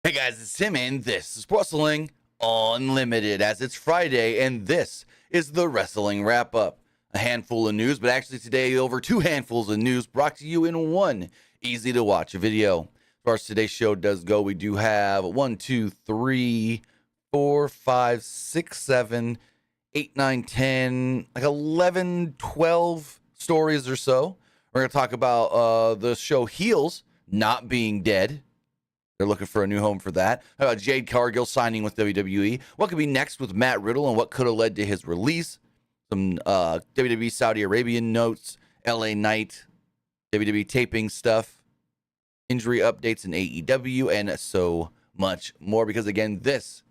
Hey guys, it's Tim and this is Wrestling Unlimited as it's Friday and this is the Wrestling Wrap-Up. A handful of news, but actually today over 2 handfuls of news brought to you in one easy to watch video. As far as today's show does go, we do have 1, 2, 3, 4, 5, 6, 7, 8, 9, 10, like 11, 12 stories or so. We're going to talk about the show Heels not being dead. They're looking for a new home for that. How about Jade Cargill signing with WWE? What could be next with Matt Riddle and what could have led to his release? Some WWE Saudi Arabian notes, LA Knight, WWE taping stuff, injury updates in AEW, and so much more. Because again, this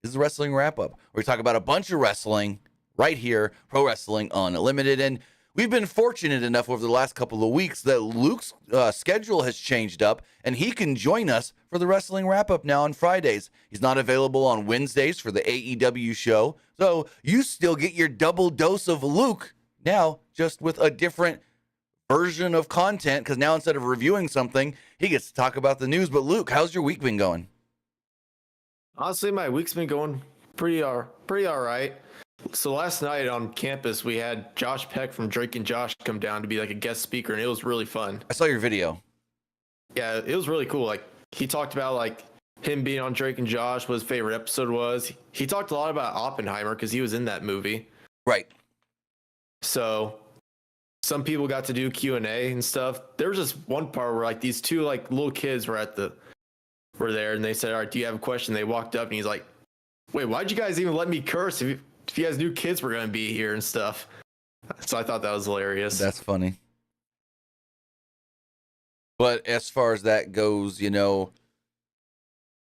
is the Wrestling Wrap-Up, where we talk about a bunch of wrestling right here, Pro Wrestling Unlimited. And we've been fortunate enough over the last couple of weeks that Luke's schedule has changed up, and he can join us for the Wrestling Wrap-Up now on Fridays. He's not available on Wednesdays for the AEW show, so you still get your double dose of Luke now, just with a different version of content, because now instead of reviewing something, he gets to talk about the news. But Luke, how's your week been going? Honestly, my week's been going pretty all right. So last night on campus, we had Josh Peck from Drake and Josh come down to be like a guest speaker, and it was really fun. I saw your video. Yeah, it was really cool. Like, he talked about like him being on Drake and Josh, what his favorite episode was. He talked a lot about Oppenheimer because he was in that movie. Right. So some people got to do Q&A and stuff. There was just one part where like these two like little kids were there, and they said, "All right, do you have a question?" They walked up, and he's like, "Wait, why'd you guys even let me curse if you guys knew kids were going to be here and stuff?" So I thought that was hilarious. That's funny. But as far as that goes, you know,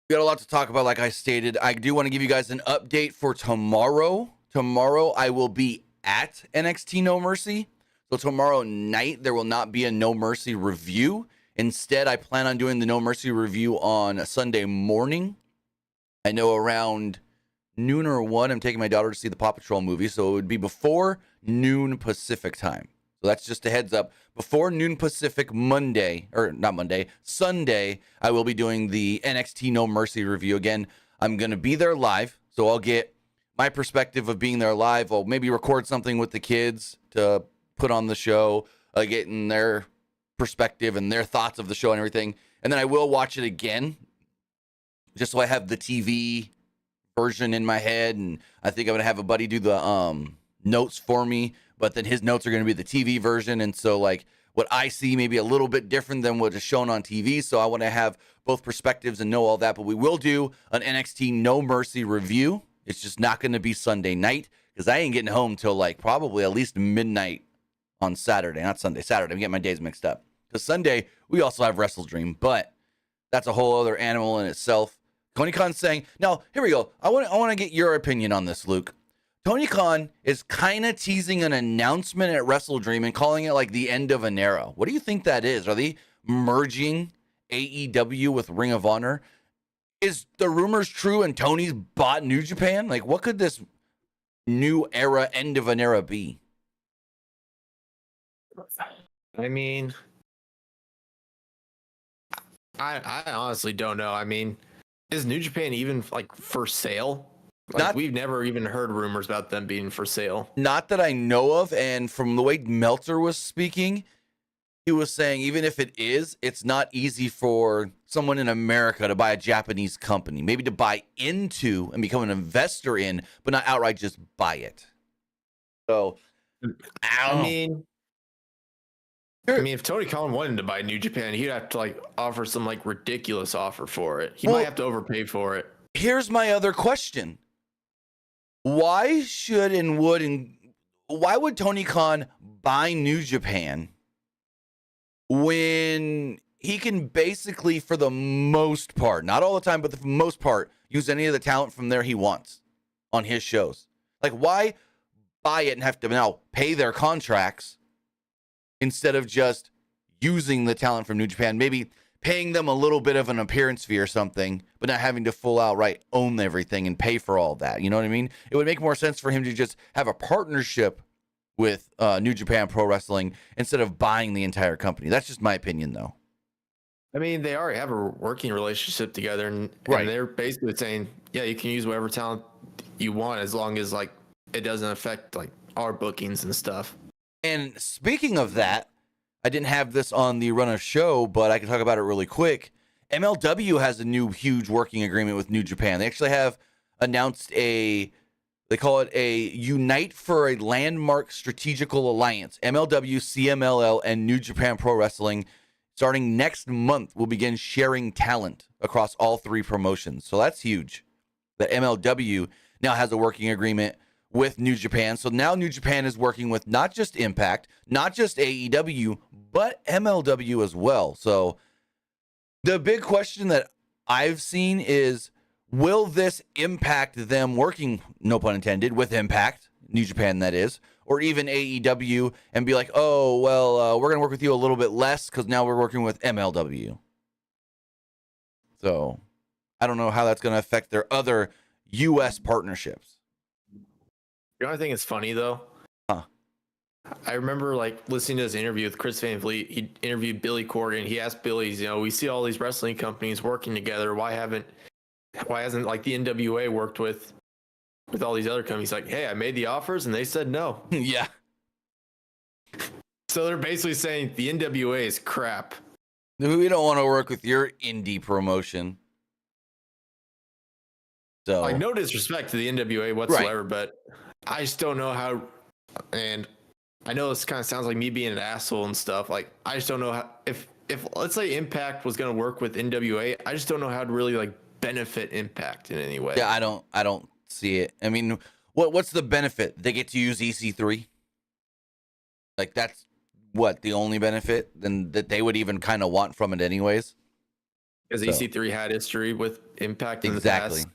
we got a lot to talk about. Like I stated, I do want to give you guys an update for tomorrow. Tomorrow, I will be at NXT No Mercy. So tomorrow night, there will not be a No Mercy review. Instead, I plan on doing the No Mercy review on Sunday morning. I know around noon or 1, I'm taking my daughter to see the Paw Patrol movie. So it would be before noon Pacific time. So that's just a heads up. Before noon Pacific Sunday, I will be doing the NXT No Mercy review. Again, I'm going to be there live, so I'll get my perspective of being there live. I'll maybe record something with the kids to put on the show, getting their perspective and their thoughts of the show and everything. And then I will watch it again, just so I have the TV version in my head. And I think I'm going to have a buddy do the notes for me, but then his notes are going to be the TV version. And so like what I see may be a little bit different than what is shown on TV. So I want to have both perspectives and know all that, but we will do an NXT No Mercy review. It's just not going to be Sunday night because I ain't getting home till like probably at least midnight on Saturday, not Sunday, Saturday. I'm getting my days mixed up because Sunday we also have Wrestle Dream, but that's a whole other animal in itself. Tony Khan's saying, now here we go. I want to get your opinion on this, Luke. Tony Khan is kind of teasing an announcement at Wrestle Dream and calling it like the end of an era. What do you think that is? Are they merging AEW with Ring of Honor? Is the rumors true and Tony's bought New Japan? Like, what could this new era, end of an era be? I mean, I honestly don't know. I mean, is New Japan even like for sale? Like, we've never even heard rumors about them being for sale. Not that I know of. And from the way Meltzer was speaking, he was saying even if it is, it's not easy for someone in America to buy a Japanese company. Maybe to buy into and become an investor in, but not outright just buy it. So, I mean, if Tony Khan wanted to buy New Japan, he'd have to like offer some like ridiculous offer for it. He might have to overpay for it. Here's my other question. Why would Tony Khan buy New Japan when he can basically, for the most part, not all the time, but for the most part, use any of the talent from there he wants on his shows? Like, why buy it and have to now pay their contracts instead of just using the talent from New Japan? Maybe paying them a little bit of an appearance fee or something, but not having to full outright own everything and pay for all that. You know what I mean? It would make more sense for him to just have a partnership with New Japan Pro Wrestling instead of buying the entire company. That's just my opinion, though. I mean, they already have a working relationship together, and they're basically saying, yeah, you can use whatever talent you want as long as like it doesn't affect like our bookings and stuff. And speaking of that, I didn't have this on the run of show, but I can talk about it really quick. MLW has a new huge working agreement with New Japan. They actually have announced they call it a Unite for a Landmark Strategical Alliance. MLW, CMLL, and New Japan Pro Wrestling, starting next month, will begin sharing talent across all three promotions. So that's huge. That MLW now has a working agreement with New Japan. So now New Japan is working with not just Impact, not just AEW, but MLW as well. So the big question that I've seen is, will this impact them working, no pun intended, with Impact, New Japan that is, or even AEW, and be like, oh, well, we're going to work with you a little bit less because now we're working with MLW. So I don't know how that's going to affect their other U.S. partnerships. You know, I think it's funny though. I remember like listening to his interview with Chris Van Vliet. He interviewed Billy Corgan. He asked Billy, you know, we see all these wrestling companies working together. Why hasn't like the NWA worked with all these other companies? Like, hey, I made the offers and they said no. Yeah. So they're basically saying the NWA is crap. We don't want to work with your indie promotion. So, like, no disrespect to the NWA whatsoever, but I just don't know how. And I know this kind of sounds like me being an asshole and stuff. Like, I just don't know how, if let's say Impact was going to work with NWA, I just don't know how to really like benefit Impact in any way. Yeah, I don't see it. I mean, what's the benefit? They get to use EC3. Like, that's what the only benefit then that they would even kind of want from it anyways. Because EC3 had history with Impact in the exactly. past.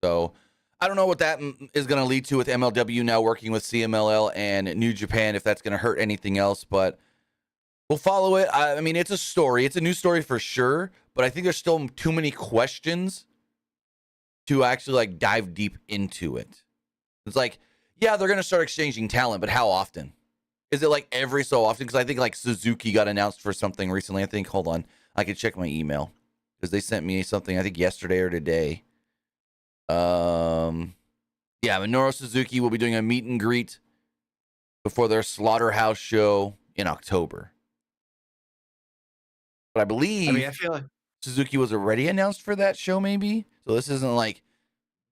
So I don't know what that is going to lead to with MLW now working with CMLL and New Japan, if that's going to hurt anything else, but we'll follow it. I mean, it's a story. It's a new story for sure, but I think there's still too many questions to actually like dive deep into it. It's like, yeah, they're going to start exchanging talent, but how often? Is it like every so often? Because I think like Suzuki got announced for something recently. I think, hold on, I can check my email because they sent me something, I think yesterday or today. Yeah, Minoru Suzuki will be doing a meet and greet before their Slaughterhouse show in October. But I believe I feel like Suzuki was already announced for that show, maybe. So this isn't like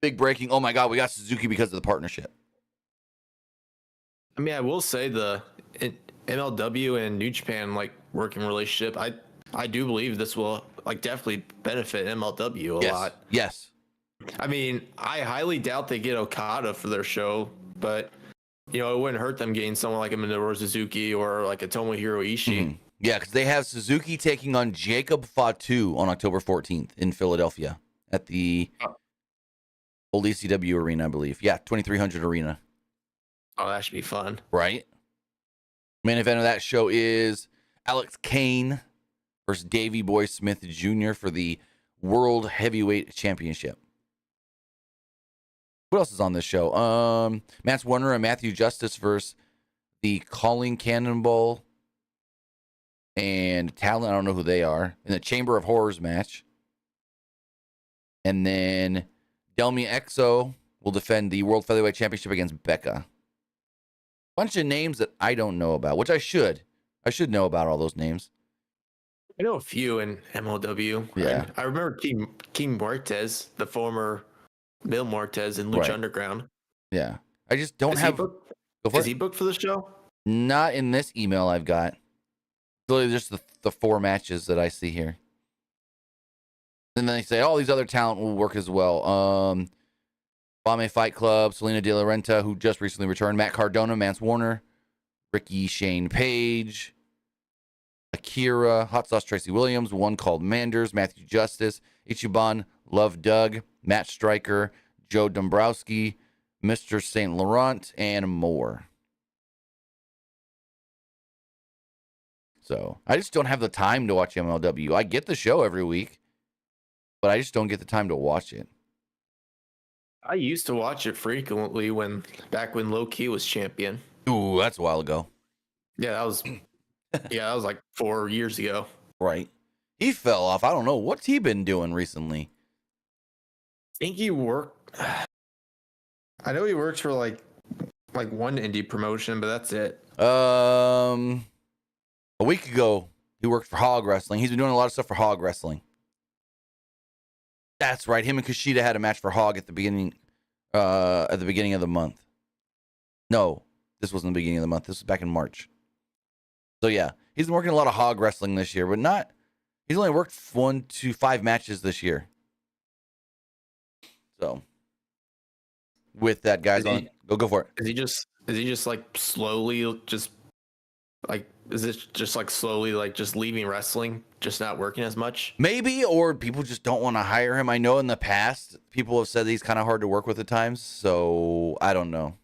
big breaking. Oh my God, we got Suzuki because of the partnership. I mean, I will say the MLW and New Japan like working relationship. I do believe this will like definitely benefit MLW a lot. Yes. I mean, I highly doubt they get Okada for their show, but you know, it wouldn't hurt them getting someone like a Minoru Suzuki or like a Tomohiro Ishii. Mm-hmm. Yeah, because they have Suzuki taking on Jacob Fatu on October 14th in Philadelphia at the old ECW arena, I believe. Yeah, 2300 arena. Oh, that should be fun. Right? Main event of that show is Alex Kane versus Davey Boy Smith Jr. for the World Heavyweight Championship. What else is on this show? Mance Warner and Matthew Justice versus the Calling Cannonball and Talent. I don't know who they are. In the Chamber of Horrors match. And then Delmi Exo will defend the World Featherweight Championship against Becca. Bunch of names that I don't know about, which I should. I should know about all those names. I know a few in MLW. Yeah. I remember King Muertes, the former Mil Muertes in Lucha Underground. Yeah. I just don't have... Is he booked for the show? Not in this email I've got. Literally just the four matches that I see here. And then they say, all these other talent will work as well. Bombe Fight Club, Selena De La Renta, who just recently returned, Matt Cardona, Mance Warner, Ricky Shane Page, Akira, Hot Sauce Tracy Williams, One Called Manders, Matthew Justice, Ichiban, Love Doug, Matt Stryker, Joe Dombrowski, Mr. St. Laurent, and more. So I just don't have the time to watch MLW. I get the show every week, but I just don't get the time to watch it. I used to watch it frequently back when Low Key was champion. Ooh, that's a while ago. Yeah, that was like 4 years ago. Right. He fell off. I don't know. What's he been doing recently? I think he worked. I know he works for like one indie promotion, but that's it. A week ago, he worked for Hog Wrestling. He's been doing a lot of stuff for Hog Wrestling. That's right. Him and Kushida had a match for Hog at the beginning of the month. No, this wasn't the beginning of the month. This was back in March. So yeah, he's been working a lot of Hog Wrestling this year, but he's only worked 1 to 5 matches this year. So with that, guys, go for it. Is he just like slowly just like, is this just like slowly like just leaving wrestling, just not working as much? Maybe, or people just don't want to hire him. I know in the past people have said he's kind of hard to work with at times, so I don't know.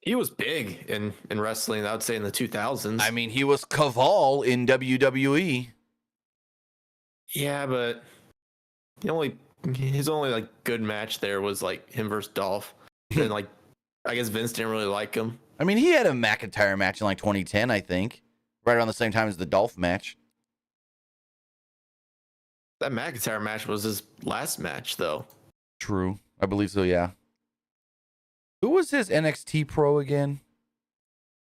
He was big in wrestling, I would say, in the 2000s. I mean, he was Caval in WWE. Yeah, but his only like good match there was like him versus Dolph. And like, I guess Vince didn't really like him. I mean, he had a McIntyre match in like 2010, I think, right around the same time as the Dolph match. That McIntyre match was his last match, though. True. I believe so, yeah. Who was his NXT pro again?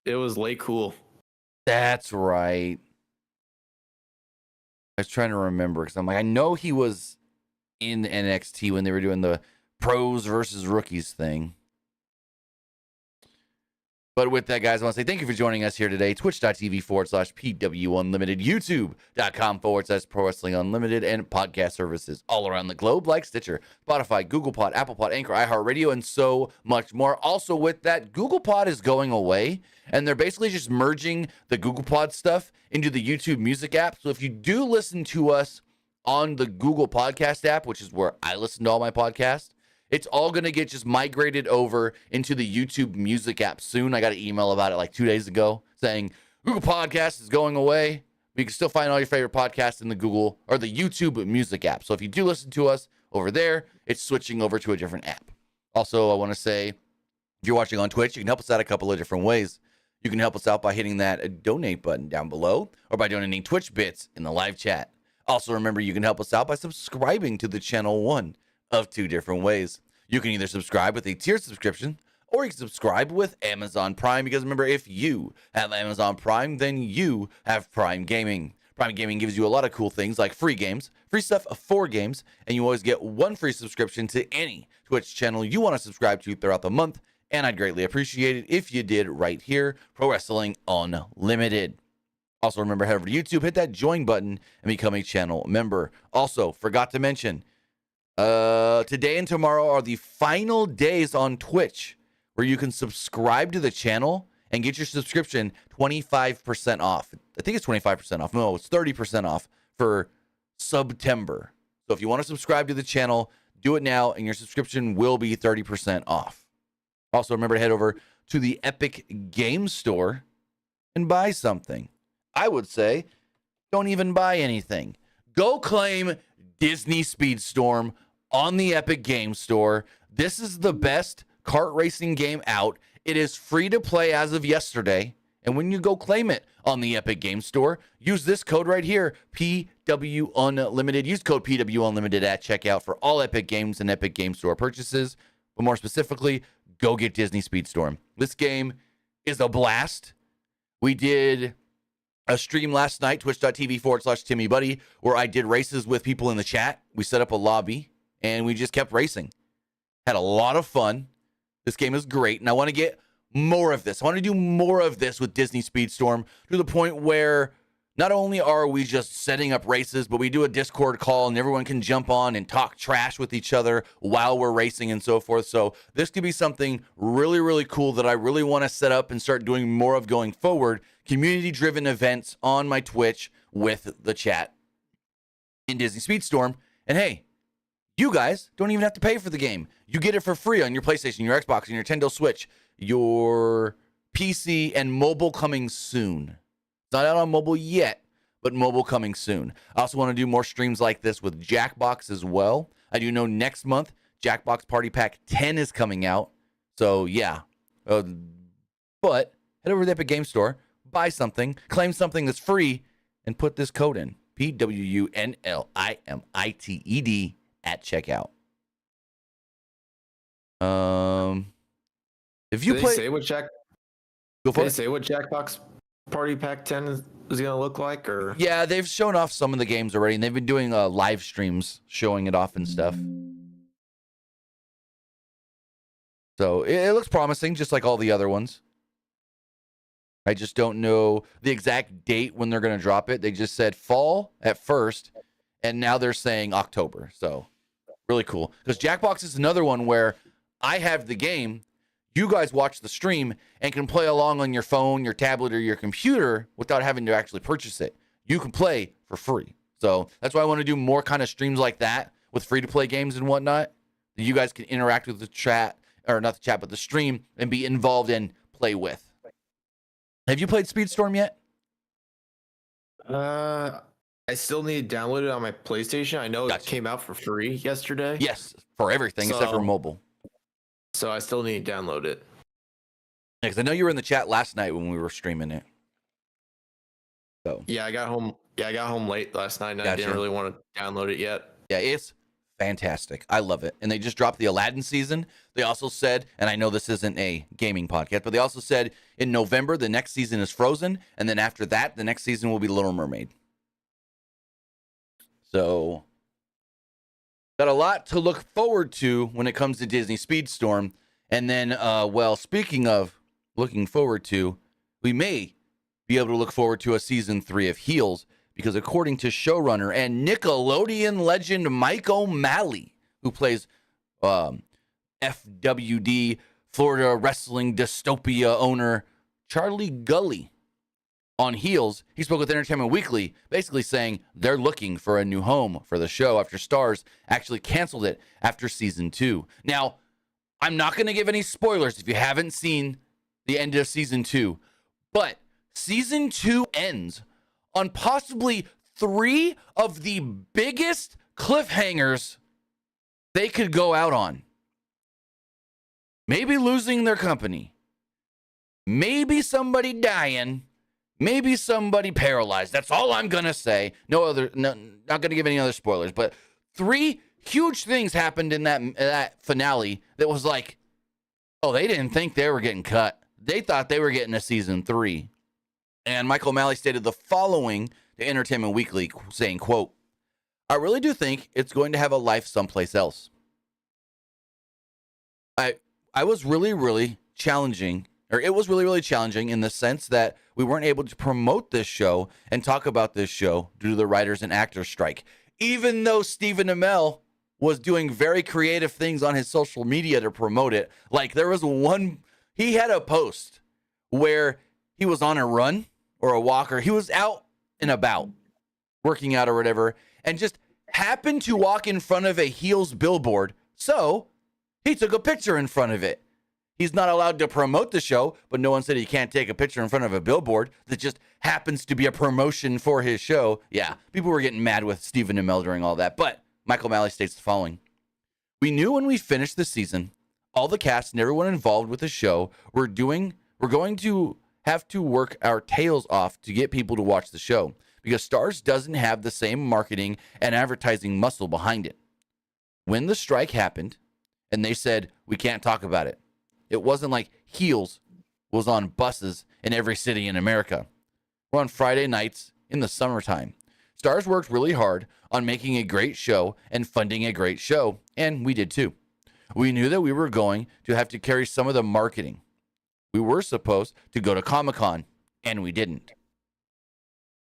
It was Lay Cool. That's right. I was trying to remember because I'm like, I know he was in NXT when they were doing the pros versus rookies thing. But with that, guys, I want to say thank you for joining us here today. Twitch.tv/PWU Unlimited, YouTube.com/Pro Wrestling Unlimited, and podcast services all around the globe like Stitcher, Spotify, Google Pod, Apple Pod, Anchor, iHeartRadio, and so much more. Also, with that, Google Pod is going away, and they're basically just merging the Google Pod stuff into the YouTube Music app. So if you do listen to us on the Google Podcast app, which is where I listen to all my podcasts, it's all going to get just migrated over into the YouTube Music app soon. I got an email about it like 2 days ago saying Google Podcast is going away. But you can still find all your favorite podcasts in the Google or the YouTube Music app. So if you do listen to us over there, it's switching over to a different app. Also, I want to say, if you're watching on Twitch, you can help us out a couple of different ways. You can help us out by hitting that donate button down below or by donating Twitch bits in the live chat. Also, remember, you can help us out by subscribing to the channel, one of 2 different ways. You can either subscribe with a tiered subscription, or you can subscribe with Amazon Prime, because remember, if you have Amazon Prime, then you have Prime Gaming. Prime Gaming gives you a lot of cool things like free games, free stuff for games, and you always get 1 free subscription to any Twitch channel you want to subscribe to throughout the month, and I'd greatly appreciate it if you did right here, Pro Wrestling Unlimited. Also, remember, head over to YouTube, hit that join button, and become a channel member. Also, forgot to mention, today and tomorrow are the final days on Twitch where you can subscribe to the channel and get your subscription 25% off. I think it's 25% off. No, it's 30% off for September. So if you want to subscribe to the channel, do it now, and your subscription will be 30% off. Also, remember to head over to the Epic Game Store and buy something. I would say, don't even buy anything. Go claim Disney Speedstorm on the Epic Game Store. This is the best kart racing game out. It is free to play as of yesterday. And when you go claim it on the Epic Game Store, use this code right here, PW Unlimited. Use code PW Unlimited at checkout for all Epic Games and Epic Game Store purchases. But more specifically, go get Disney Speedstorm. This game is a blast. We did a stream last night, twitch.tv/TimmyBuddy, where I did races with people in the chat. We set up a lobby, and we just kept racing. Had a lot of fun. This game is great, and I want to get more of this. I want to do more of this with Disney Speedstorm to the point where not only are we just setting up races, but we do a Discord call, and everyone can jump on and talk trash with each other while we're racing and so forth. So this could be something really, really cool that I really want to set up and start doing more of going forward. Community-driven events on my Twitch with the chat in Disney Speedstorm. And hey, you guys don't even have to pay for the game. You get it for free on your PlayStation, your Xbox, and your Nintendo Switch, your PC, and mobile coming soon. It's not out on mobile yet, but mobile coming soon. I also want to do more streams like this with Jackbox as well. I do know next month, Jackbox Party Pack 10 is coming out. So yeah, But head over to the Epic Game Store, buy something, claim something that's free, and put this code in, PWUNLIMITED at checkout. If you Did play, they say what Jack? go for Did they it. say what Jackbox Party Pack 10 is going to look like, or? Yeah, they've shown off some of the games already, and they've been doing live streams showing it off and stuff. So it looks promising, just like all the other ones. I just don't know the exact date when they're going to drop it. They just said fall at first, and now they're saying October. So really cool. Because Jackbox is another one where I have the game, you guys watch the stream, and can play along on your phone, your tablet, or your computer without having to actually purchase it. You can play for free. So that's why I want to do more kind of streams like that with free-to-play games and whatnot. That you guys can interact with the chat, or not the chat, but the stream, and be involved and play with. Have you played Speedstorm yet? I still need to download it on my PlayStation. I know Gotcha. it came out for free yesterday. Yes, for everything except for mobile. So I still need to download it. Yeah, because I know you were in the chat last night when we were streaming it. So Yeah, I got home. Yeah, I got home late last night, and I didn't really want to download it yet. yeah, it's fantastic. I love it. And they just dropped the Aladdin season. They also said, and I know this isn't a gaming podcast, but they also said in November, the next season is Frozen. And then after that, the next season will be Little Mermaid. So got a lot to look forward to when it comes to Disney Speedstorm. And then, well, speaking of looking forward to, we may be able to look forward to a season 3 of Heels, because according to showrunner and Nickelodeon legend Mike O'Malley, who plays FWD Florida Wrestling Dystopia owner Charlie Gully on Heels, he spoke with Entertainment Weekly, basically saying they're looking for a new home for the show after Starz actually canceled it after season 2. Now, I'm not going to give any spoilers if you haven't seen the end of season 2, but season 2 ends on possibly 3 of the biggest cliffhangers they could go out on. Maybe losing their company. Maybe somebody dying. Maybe somebody paralyzed. That's all I'm going to say. Not going to give any other spoilers, but 3 huge things happened in that finale that was like, oh, they didn't think they were getting cut. They thought they were getting a season 3. And Michael O'Malley stated the following to Entertainment Weekly, saying, quote, I really do think it's going to have a life someplace else. I was really, really challenging, or it was really, really challenging in the sense that we weren't able to promote this show and talk about this show due to the writers and actors strike. Even though Stephen Amell was doing very creative things on his social media to promote it. Like there was he had a post where he was on a run or a walk, or he was out and about working out or whatever, and just happened to walk in front of a Heels billboard. So he took a picture in front of it. He's not allowed to promote the show, but no one said he can't take a picture in front of a billboard that just happens to be a promotion for his show. Yeah, people were getting mad with Stephen Amell during all that, but Michael O'Malley states the following. We knew when we finished the season, all the cast and everyone involved with the show we're going to have to work our tails off to get people to watch the show, because Starz doesn't have the same marketing and advertising muscle behind it. When the strike happened and they said, we can't talk about it, it wasn't like Heels was on buses in every city in America. We're on Friday nights in the summertime. Starz worked really hard on making a great show and funding a great show, and we did too. We knew that we were going to have to carry some of the marketing. We were supposed to go to Comic-Con, and we didn't.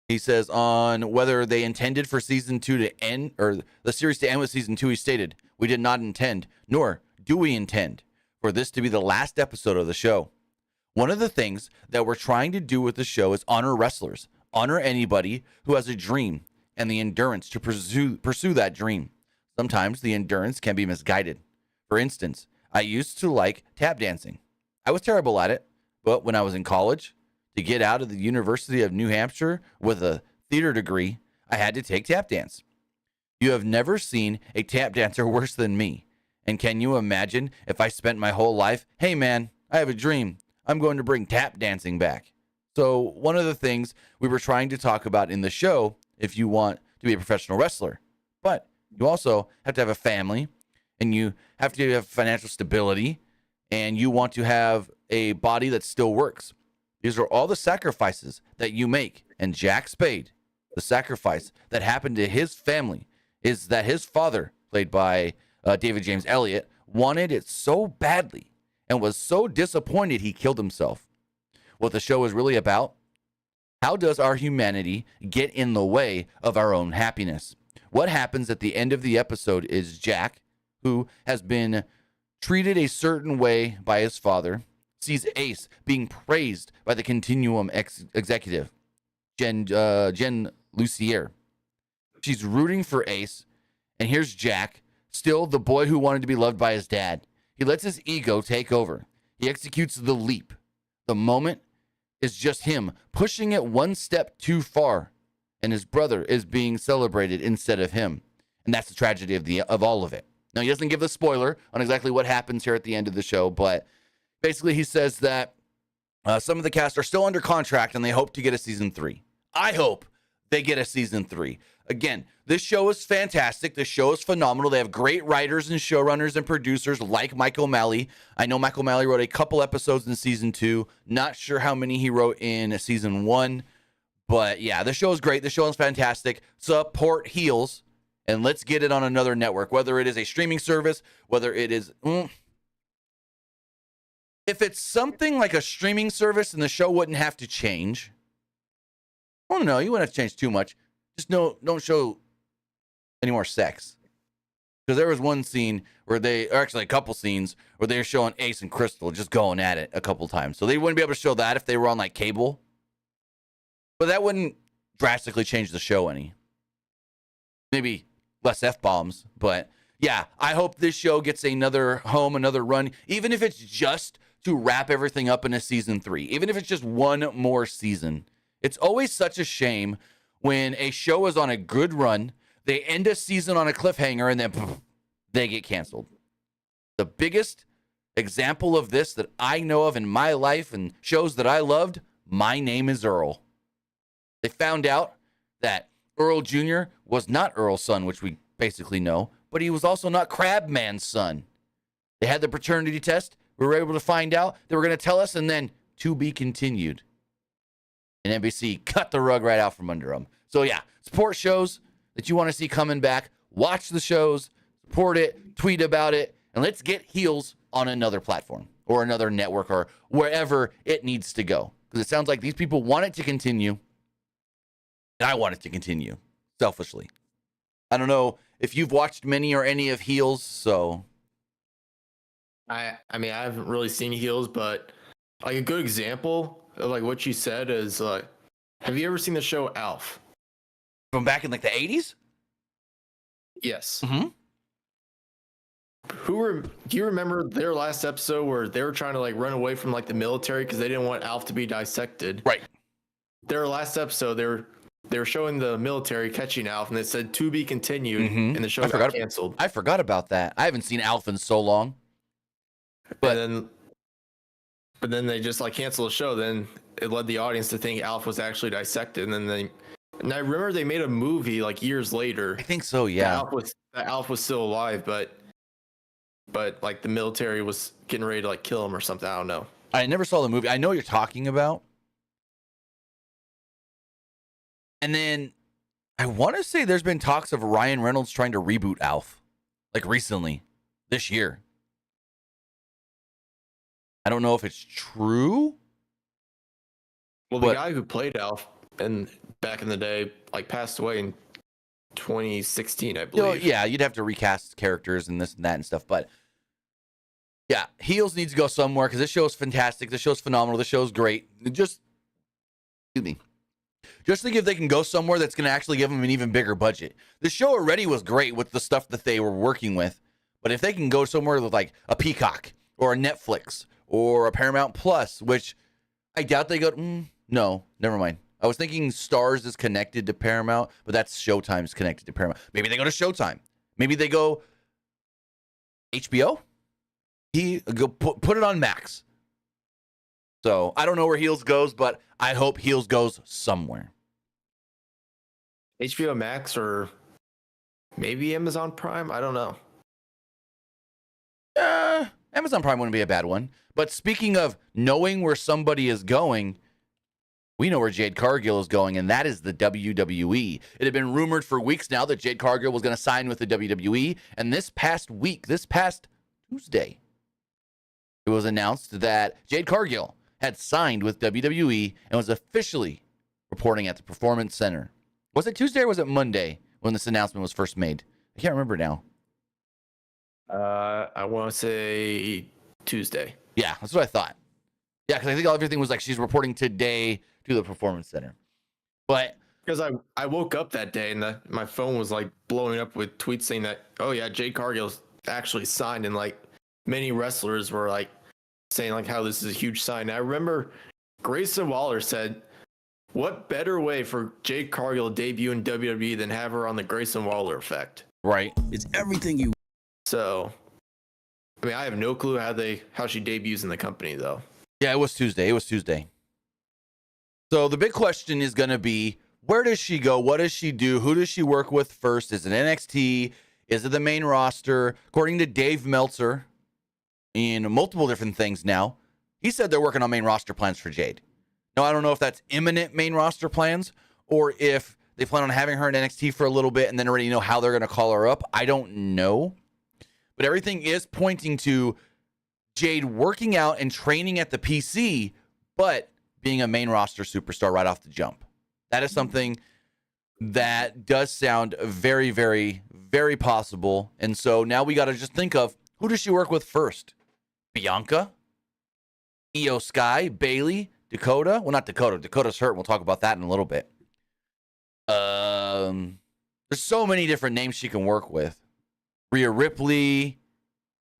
He says on whether they intended for season 2 to end, or the series to end with season 2, he stated, we did not intend, nor do we intend, for this to be the last episode of the show. One of the things that we're trying to do with the show is honor wrestlers, honor anybody who has a dream and the endurance to pursue that dream. Sometimes the endurance can be misguided. For instance, I used to like tap dancing. I was terrible at it, but when I was in college, to get out of the University of New Hampshire with a theater degree, I had to take tap dance. You have never seen a tap dancer worse than me. And can you imagine if I spent my whole life, hey man, I have a dream. I'm going to bring tap dancing back. So one of the things we were trying to talk about in the show, if you want to be a professional wrestler, but you also have to have a family, and you have to have financial stability, and you want to have a body that still works. These are all the sacrifices that you make. And Jack Spade, the sacrifice that happened to his family is that his father, played by David James Elliott, wanted it so badly and was so disappointed he killed himself. What the show is really about: how does our humanity get in the way of our own happiness? What happens at the end of the episode is Jack, who has been treated a certain way by his father, sees Ace being praised by the Continuum executive, Jen Lucier. She's rooting for Ace, and here's Jack, still the boy who wanted to be loved by his dad. He lets his ego take over. He executes the leap. The moment is just him pushing it one step too far, and his brother is being celebrated instead of him. And that's the tragedy of all of it. Now, he doesn't give the spoiler on exactly what happens here at the end of the show, but basically he says that some of the cast are still under contract and they hope to get a season 3. I hope they get a season 3. Again, this show is fantastic. This show is phenomenal. They have great writers and showrunners and producers like Mike O'Malley. I know Mike O'Malley wrote a couple episodes in season 2. Not sure how many he wrote in season 1. But yeah, the show is great. The show is fantastic. Support heels, and let's get it on another network, whether it is a streaming service, whether it is... If it's something like a streaming service, then the show wouldn't have to change. Oh, no, you wouldn't have to change too much. Just don't show any more sex. Because there was one scene where or actually a couple scenes where they were showing Ace and Crystal just going at it a couple times. So they wouldn't be able to show that if they were on like cable. But that wouldn't drastically change the show any. Maybe less F-bombs. But yeah, I hope this show gets another home, another run. Even if it's just to wrap everything up in a season 3. Even if it's just one more season. It's always such a shame when a show is on a good run, they end a season on a cliffhanger, and then they get canceled. The biggest example of this that I know of in my life and shows that I loved, My Name is Earl. They found out that Earl Jr. was not Earl's son, which we basically know, but he was also not Crabman's son. They had the paternity test. We were able to find out. They were going to tell us, and then to be continued. And NBC cut the rug right out from under them. So yeah, support shows that you want to see coming back. Watch the shows, support it, tweet about it, and let's get heels on another platform or another network or wherever it needs to go. Because it sounds like these people want it to continue, and I want it to continue, selfishly. I don't know if you've watched many or any of Heels, so... I mean, I haven't really seen Heels, but like a good example of like what you said is like, have you ever seen the show Alf? From back in like the 80s? Yes. Mm-hmm. Do you remember their last episode where they were trying to like run away from like the military because they didn't want Alf to be dissected? Right. Their last episode, they were showing the military catching Alf, and they said to be continued, and the show got canceled. I forgot about that. I haven't seen Alf in so long. But then they just like canceled the show. Then it led the audience to think Alf was actually dissected, and I remember they made a movie like years later. I think so, yeah. That Alf was still alive, but like the military was getting ready to like kill him or something. I don't know. I never saw the movie. I know what you're talking about. And then I want to say there's been talks of Ryan Reynolds trying to reboot Alf, like recently, this year. I don't know if it's true. Well, the guy who played Alf and back in the day, like passed away in 2016, I believe. You know, yeah, you'd have to recast characters and this and that and stuff. But yeah, Heels needs to go somewhere because this show is fantastic. This show is phenomenal. This show is great. Just think if they can go somewhere that's going to actually give them an even bigger budget. The show already was great with the stuff that they were working with. But if they can go somewhere with like a Peacock or a Netflix or a Paramount Plus, which I doubt they go, no, never mind. I was thinking Stars is connected to Paramount, but that's Showtime's connected to Paramount. Maybe they go to Showtime. Maybe they go HBO. Put it on Max. So I don't know where Heels goes, but I hope Heels goes somewhere. HBO Max or maybe Amazon Prime. I don't know. Amazon Prime wouldn't be a bad one. But speaking of knowing where somebody is going, we know where Jade Cargill is going, and that is the WWE. It had been rumored for weeks now that Jade Cargill was going to sign with the WWE, and this past Tuesday, it was announced that Jade Cargill had signed with WWE and was officially reporting at the Performance Center. Was it Tuesday or was it Monday when this announcement was first made? I can't remember now. I want to say Tuesday. Yeah, that's what I thought. Yeah, because I think everything was like she's reporting today to the Performance Center. But because I woke up that day and my phone was like blowing up with tweets saying that, oh yeah, Jade Cargill's actually signed, and like many wrestlers were like saying like how this is a huge sign. I remember Grayson Waller said, what better way for Jade Cargill to debut in WWE than have her on the Grayson Waller effect? right. It's everything you. So, I mean, I have no clue how she debuts in the company though. Yeah, it was Tuesday. So the big question is going to be, where does she go? What does she do? Who does she work with first? Is it NXT? Is it the main roster? According to Dave Meltzer, in multiple different things now, he said they're working on main roster plans for Jade. Now, I don't know if that's imminent main roster plans or if they plan on having her in NXT for a little bit and then already know how they're going to call her up. I don't know. But everything is pointing to Jade working out and training at the PC, but being a main roster superstar right off the jump. That is something that does sound very, very, very possible. And so now we got to just think of, who does she work with first? Bianca? Io Sky? Bailey? Dakota? Well, not Dakota. Dakota's hurt. We'll talk about that in a little bit. There's so many different names she can work with. Rhea Ripley,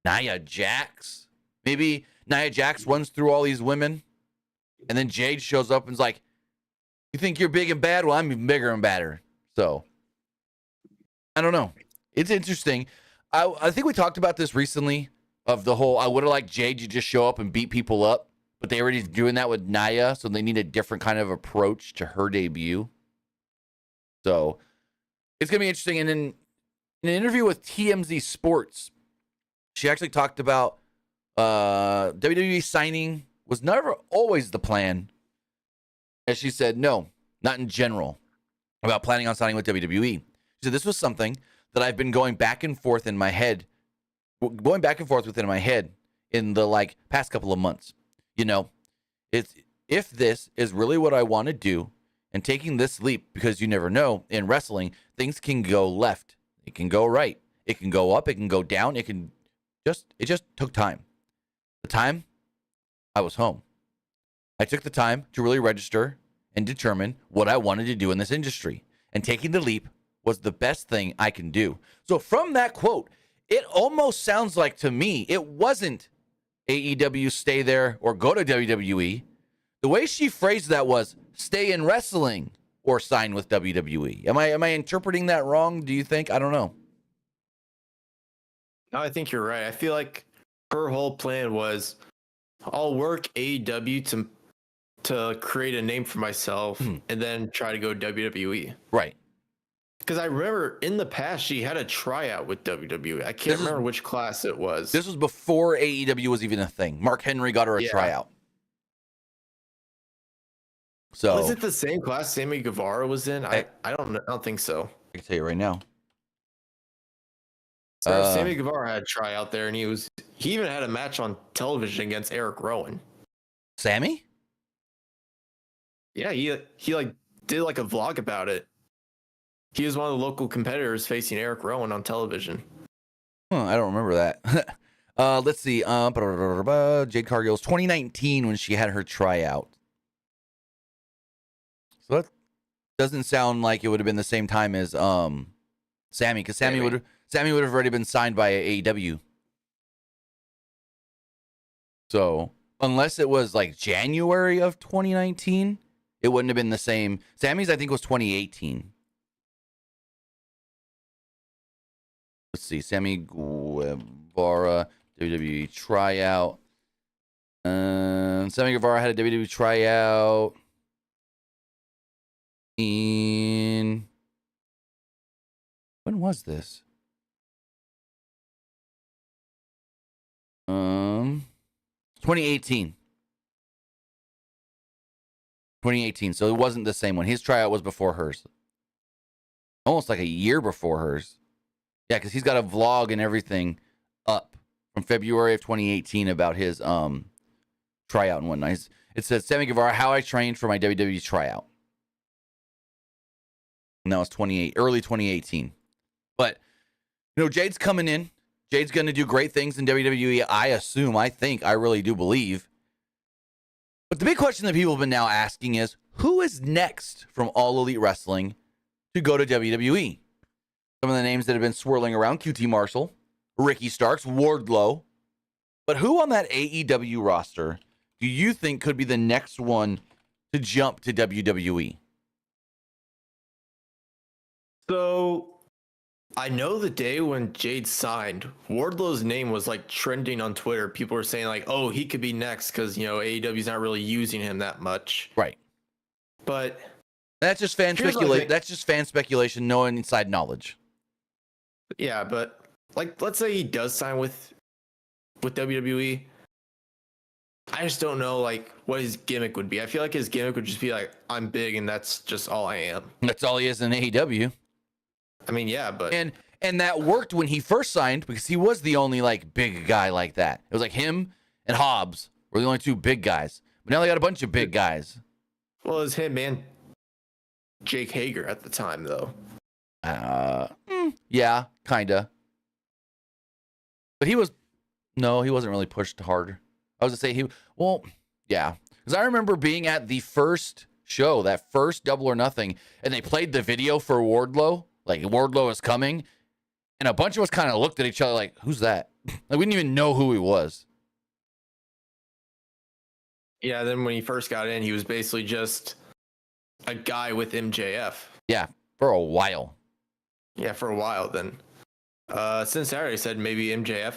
Nia Jax. Maybe Nia Jax runs through all these women, and then Jade shows up and is like, you think you're big and bad? Well, I'm even bigger and badder. So, I don't know. It's interesting. I think we talked about this recently, of the whole, I would have liked Jade to just show up and beat people up, but they already doing that with Nia, so they need a different kind of approach to her debut. So, it's going to be interesting. And then in an interview with TMZ Sports, she actually talked about WWE signing was never always the plan. As she said, no, not in general, about planning on signing with WWE. She said, this was something that I've been going back and forth within my head in the past couple of months. You know, it's if this is really what I want to do and taking this leap, because you never know in wrestling, things can go left. It can go right. It can go up. It can go down. It just took time. The time I was home. I took the time to really register and determine what I wanted to do in this industry. And taking the leap was the best thing I can do. So from that quote, it almost sounds like to me, it wasn't AEW stay there or go to WWE. The way she phrased that was stay in wrestling or sign with WWE. Am I interpreting that wrong? Do you think? I don't know. No, I think you're right. I feel like her whole plan was, I'll work AEW to create a name for myself and then try to go WWE. Right. Because I remember in the past she had a tryout with WWE. I can't remember which class it was. This was before AEW was even a thing. Mark Henry got her a tryout. So was it the same class Sammy Guevara was in? I don't know. I don't think so. I can tell you right now. So Sammy Guevara had a tryout there, and he even had a match on television against Eric Rowan. Sammy? Yeah, he like did like a vlog about it. He was one of the local competitors facing Eric Rowan on television. I don't remember that. Let's see. Jade Cargill's 2019 when she had her tryout. So that doesn't sound like it would have been the same time as Sammy, because Sammy would have already been signed by AEW. So unless it was like January of 2019, it wouldn't have been the same. Sammy's, I think, was 2018. Let's see. Sammy Guevara, WWE tryout. Sammy Guevara had a WWE tryout in... When was this? 2018. 2018. So it wasn't the same one. His tryout was before hers. Almost like a year before hers. Yeah, because he's got a vlog and everything up from February of 2018 about his tryout and whatnot. It says, Sammy Guevara, how I trained for my WWE tryout. And that was early 2018. But, Jade's coming in. Jade's going to do great things in WWE, I assume, I think, I really do believe. But the big question that people have been now asking is, who is next from All Elite Wrestling to go to WWE? Some of the names that have been swirling around, QT Marshall, Ricky Starks, Wardlow. But who on that AEW roster do you think could be the next one to jump to WWE? So, I know the day when Jade signed, Wardlow's name was like trending on Twitter. People were saying like, oh, he could be next because, AEW's not really using him that much. Right. But that's just fan speculation. That's just fan speculation, no inside knowledge. Yeah, but let's say he does sign with WWE. I just don't know what his gimmick would be. I feel like his gimmick would just be like, I'm big and that's just all I am. That's all he is in AEW. I mean, yeah, but and that worked when he first signed because he was the only big guy like that. It was like him and Hobbs were the only two big guys. But now they got a bunch of big guys. Well, it was him and Jake Hager at the time, though. Yeah, kinda. But he wasn't really pushed hard. I was gonna say yeah. Because I remember being at the first show, that first Double or Nothing, and they played the video for Wardlow. Wardlow is coming. And a bunch of us kind of looked at each other like, who's that? We didn't even know who he was. Yeah, then when he first got in, he was basically just a guy with MJF. Yeah, for a while. Yeah, for a while then. Since I already said maybe MJF.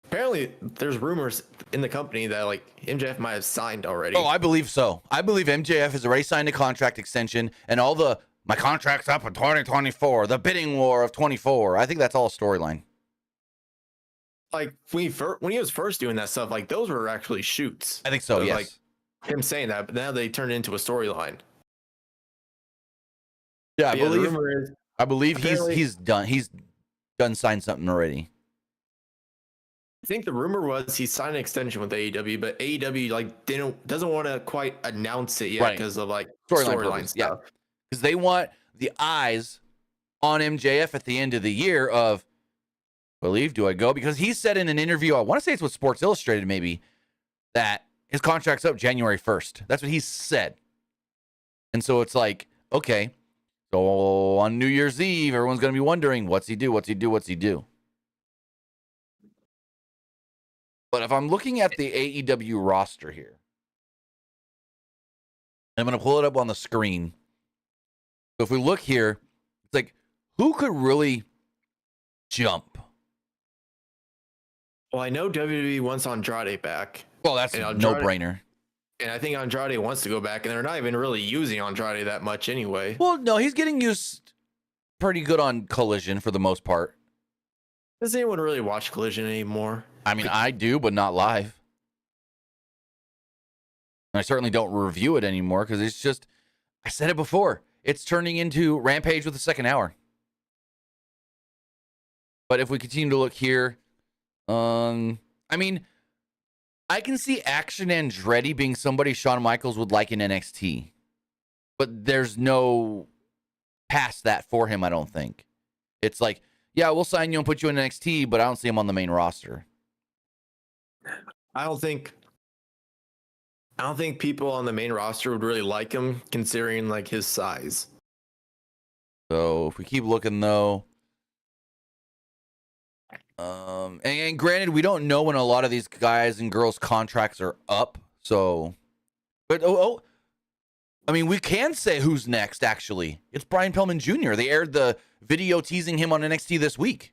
Apparently, there's rumors in the company that MJF might have signed already. Oh, I believe so. I believe MJF has already signed a contract extension and my contract's up in 2024, the bidding war of 24. I think that's all a storyline. When he was first doing that stuff, those were actually shoots. I think so, yes. Him saying that, but now they turned it into a storyline. Yeah, I believe he's done. He's done signed something already. I think the rumor was he signed an extension with AEW, but AEW doesn't want to quite announce it yet because of storyline stuff. Yeah. Because they want the eyes on MJF at the end of the year of, do I go? Because he said in an interview, I want to say it's with Sports Illustrated maybe, that his contract's up January 1st. That's what he said. And so it's okay, so on New Year's Eve, everyone's going to be wondering, what's he do? But if I'm looking at the AEW roster here, I'm going to pull it up on the screen. So if we look here, it's who could really jump? Well, I know WWE wants Andrade back. Well, that's a no-brainer. And I think Andrade wants to go back, and they're not even really using Andrade that much anyway. Well, no, he's getting used pretty good on Collision for the most part. Does anyone really watch Collision anymore? I mean, I do, but not live. And I certainly don't review it anymore because it's just, I said it before, it's turning into Rampage with the second hour. But if we continue to look here, I can see Action Andretti being somebody Shawn Michaels would like in NXT. But there's no past that for him, I don't think. It's yeah, we'll sign you and put you in NXT, but I don't see him on the main roster. I don't think people on the main roster would really like him, considering his size. So if we keep looking though, and granted, we don't know when a lot of these guys and girls' contracts are up. So, but we can say who's next. Actually, it's Brian Pillman Jr. They aired the video teasing him on NXT this week.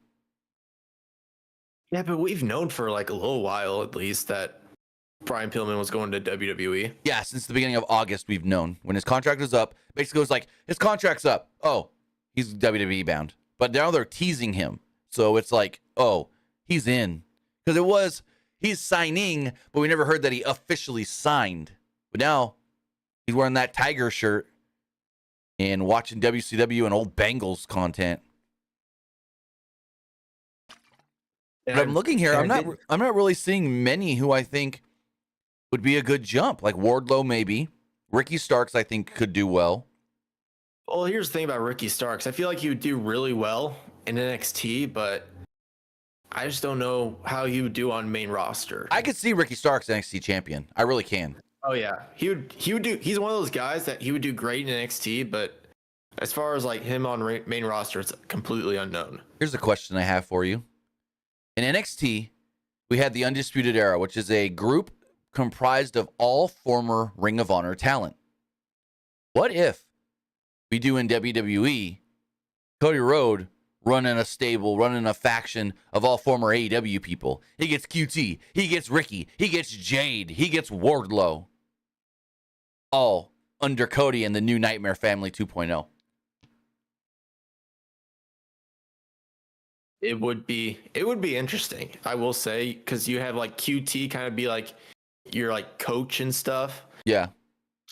Yeah, but we've known for a little while at least that Brian Pillman was going to WWE. Yeah, since the beginning of August, we've known when his contract was up. Basically, it was like his contract's up. Oh, he's WWE bound. But now they're teasing him, so it's like, oh, he's in, because he's signing, but we never heard that he officially signed. But now he's wearing that Tiger shirt and watching WCW and old Bengals content. But I'm looking here. I'm not really seeing many who I think would be a good jump. Like Wardlow, maybe. Ricky Starks, I think, could do well. Well, here's the thing about Ricky Starks. I feel like he would do really well in NXT, but I just don't know how he would do on main roster. I could see Ricky Starks NXT champion. I really can. Oh yeah, he would do. He's one of those guys that he would do great in NXT, but as far as like him on main roster, it's completely unknown. Here's a question I have for you. In NXT, we had the Undisputed Era, which is a group comprised of all former Ring of Honor talent. What if we do in WWE, Cody Rhodes running a stable, running a faction of all former AEW people? He gets QT, he gets Ricky, he gets Jade, he gets Wardlow. All under Cody and the new Nightmare Family 2.0. It would be interesting, I will say, because you have like QT kind of be like your like coach and stuff. Yeah.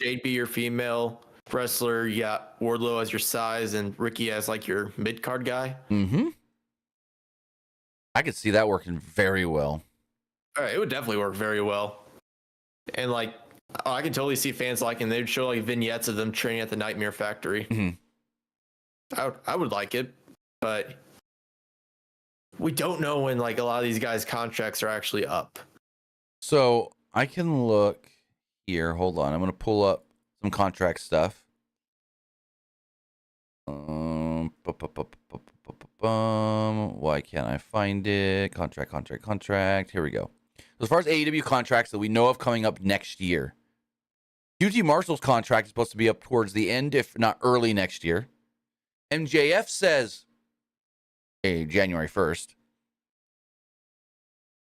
Jade be your female wrestler. You got Wardlow as your size, and Ricky as like your mid card guy. Mm-hmm. I could see that working very well. All right, it would definitely work very well. And like, I can totally see fans liking. They'd show like vignettes of them training at the Nightmare Factory. Mm-hmm. I would like it, but we don't know when like a lot of these guys' contracts are actually up. So I can look here. Hold on. I'm going to pull up some contract stuff. Why can't I find it? Contract. Here we go. As far as AEW contracts that we know of coming up next year, QT Marshall's contract is supposed to be up towards the end, if not early next year. MJF says January 1st.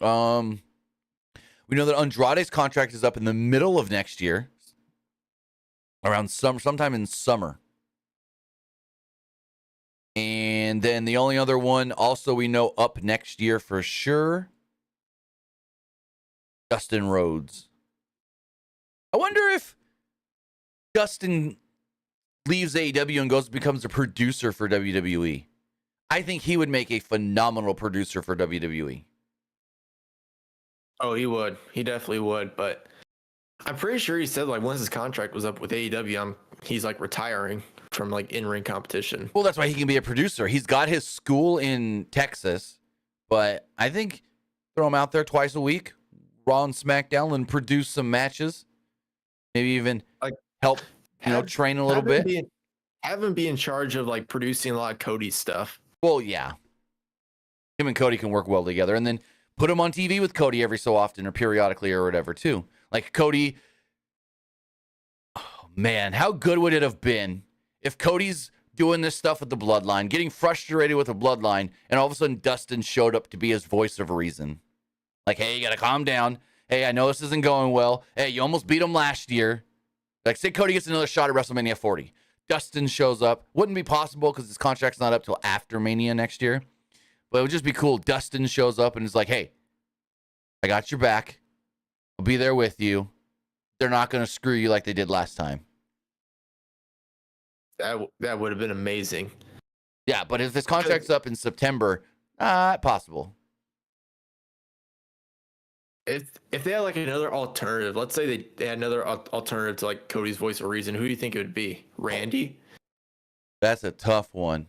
We know that Andrade's contract is up in the middle of next year, around sometime in summer. And then the only other one also we know up next year for sure, Dustin Rhodes. I wonder if Dustin leaves AEW and becomes a producer for WWE. I think he would make a phenomenal producer for WWE. Oh, he would. He definitely would. But I'm pretty sure he said like once his contract was up with AEW, he's like retiring from like in-ring competition. Well, that's why he can be a producer. He's got his school in Texas, but I think throw him out there twice a week, Raw and SmackDown, and produce some matches. Maybe even like help, train a little bit. Have him be in charge of like producing a lot of Cody's stuff. Well, yeah. Him and Cody can work well together, and then put him on TV with Cody every so often or periodically or whatever, too. Like Cody, oh, man, how good would it have been if Cody's doing this stuff with the Bloodline, getting frustrated with the Bloodline, and all of a sudden Dustin showed up to be his voice of reason. Like, hey, you got to calm down. Hey, I know this isn't going well. Hey, you almost beat him last year. Like, say Cody gets another shot at WrestleMania 40. Dustin shows up. Wouldn't be possible because his contract's not up till after Mania next year. But it would just be cool. Dustin shows up and is like, hey, I got your back. I'll be there with you. They're not going to screw you like they did last time. That would have been amazing. Yeah, but if his contract's up in September, possible. If they had like another alternative, let's say they had another alternative to like Cody's voice of reason, who do you think it would be? Randy? That's a tough one.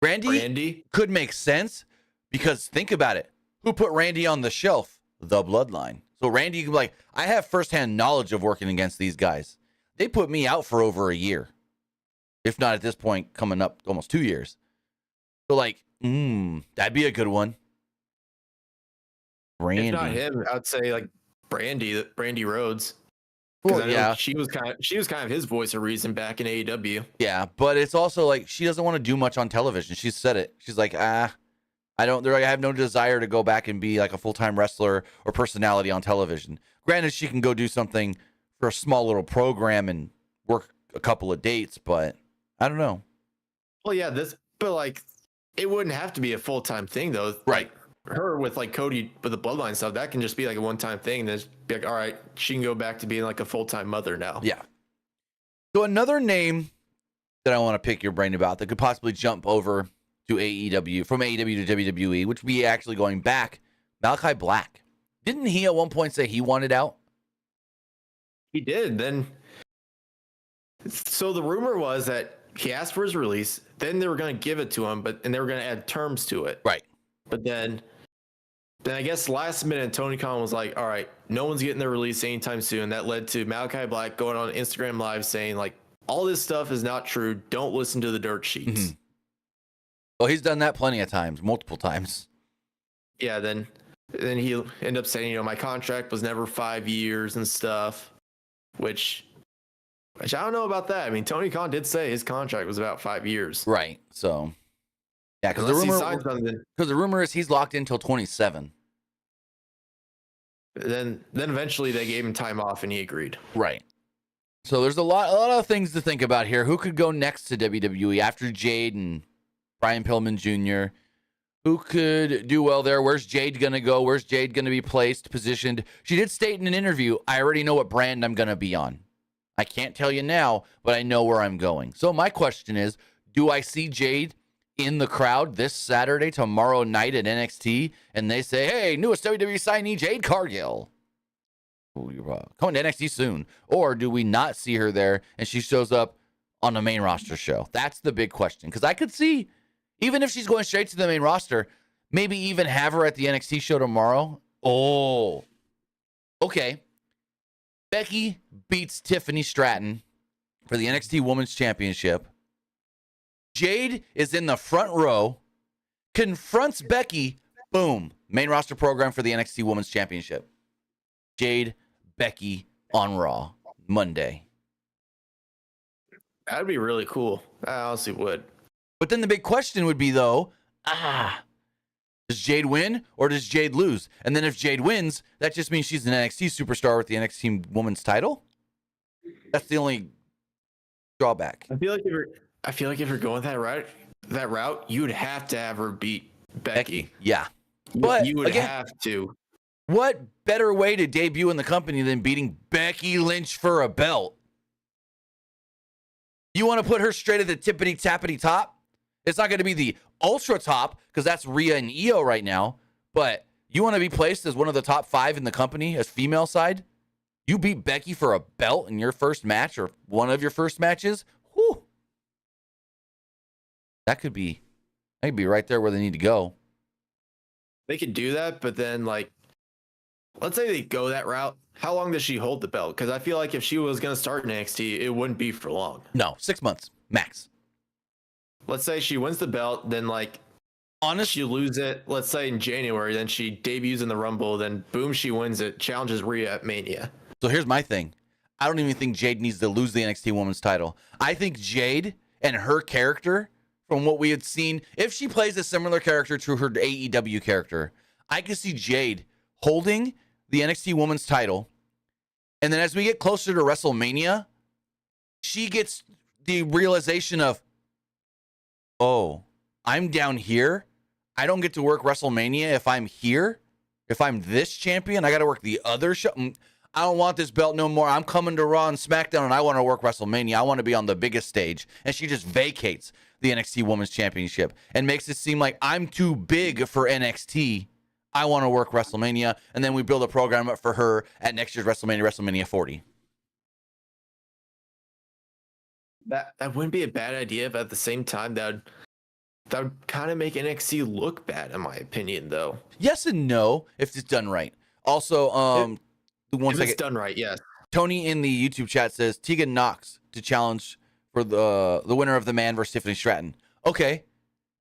Randy could make sense because think about it. Who put Randy on the shelf? The Bloodline. So Randy could be like, I have firsthand knowledge of working against these guys. They put me out for over a year. If not at this point, coming up almost 2 years. So like, that'd be a good one. Randy. If not him, I'd say like Brandy Rhodes. Well, yeah, she was kind of his voice of reason back in AEW. Yeah, but it's also like she doesn't want to do much on television. She said it. She's like, I have no desire to go back and be like a full-time wrestler or personality on television. Granted, she can go do something for a small little program and work a couple of dates, but I don't know. Well, yeah, but like, it wouldn't have to be a full-time thing though. Right. Like, her with like Cody with the bloodline stuff, that can just be like a one-time thing. Then just be like, all right, she can go back to being like a full-time mother now. Yeah. So another name that I want to pick your brain about that could possibly jump over to AEW, from AEW to WWE, which would be actually going back, Malachi Black. Didn't he at one point say he wanted out? He did. Then, so the rumor was that he asked for his release, then they were going to give it to him, and they were going to add terms to it. Right. But then I guess last minute, Tony Khan was like, all right, no one's getting their release anytime soon. That led to Malachi Black going on Instagram Live saying, like, all this stuff is not true. Don't listen to the dirt sheets. Mm-hmm. Well, he's done that plenty of times, multiple times. Yeah, then he ended up saying, my contract was never 5 years and stuff, which I don't know about that. I mean, Tony Khan did say his contract was about 5 years. Right. So, yeah, because the rumor is he's locked in until 27. Then eventually they gave him time off and he agreed. Right. So there's a lot of things to think about here. Who could go next to WWE after Jade and Brian Pillman Jr.? Who could do well there? Where's Jade going to go? Where's Jade going to be placed, positioned? She did state in an interview, I already know what brand I'm going to be on. I can't tell you now, but I know where I'm going. So my question is, do I see Jade in the crowd this Saturday, tomorrow night at NXT, and they say, hey, newest WWE signee, Jade Cargill, coming to NXT soon? Or do we not see her there and she shows up on the main roster show? That's the big question. Because I could see, even if she's going straight to the main roster, maybe even have her at the NXT show tomorrow. Oh, okay. Becky beats Tiffany Stratton for the NXT Women's Championship. Jade is in the front row, confronts Becky, boom, main roster program for the NXT Women's Championship. Jade, Becky on Raw, Monday. That'd be really cool. I honestly would. But then the big question would be, though, does Jade win or does Jade lose? And then if Jade wins, that just means she's an NXT superstar with the NXT Women's title? That's the only drawback. I feel like if you're going that route, you would have to have her beat Becky. Yeah. But you would have to. What better way to debut in the company than beating Becky Lynch for a belt? You want to put her straight at the tippity-tappity top? It's not going to be the ultra top because that's Rhea and Io right now. But you want to be placed as one of the top 5 in the company as female side? You beat Becky for a belt in your first match or one of your first matches? Whew. That could be right there where they need to go. They could do that, but then, like, let's say they go that route. How long does she hold the belt? Because I feel like if she was going to start in NXT, it wouldn't be for long. No, 6 months max. Let's say she wins the belt, then she lose it. Let's say in January, then she debuts in the Rumble, then boom, she wins it, challenges Rhea at Mania. So here's my thing. I don't even think Jade needs to lose the NXT Women's title. I think Jade and her character, from what we had seen, if she plays a similar character to her AEW character, I could see Jade holding the NXT Women's title. And then as we get closer to WrestleMania, she gets the realization of, oh, I'm down here. I don't get to work WrestleMania if I'm here. If I'm this champion, I got to work the other show. I don't want this belt no more. I'm coming to Raw and SmackDown, and I want to work WrestleMania. I want to be on the biggest stage. And she just vacates the NXT Women's Championship and makes it seem like I'm too big for NXT. I want to work WrestleMania. And then we build a program up for her at next year's WrestleMania 40. That wouldn't be a bad idea, but at the same time, that would kind of make NXT look bad, in my opinion, though. Yes and no, if it's done right. Also, if it's done right, yes. Tony in the YouTube chat says Tegan Knox to challenge for the winner of the man versus Tiffany Stratton. Okay,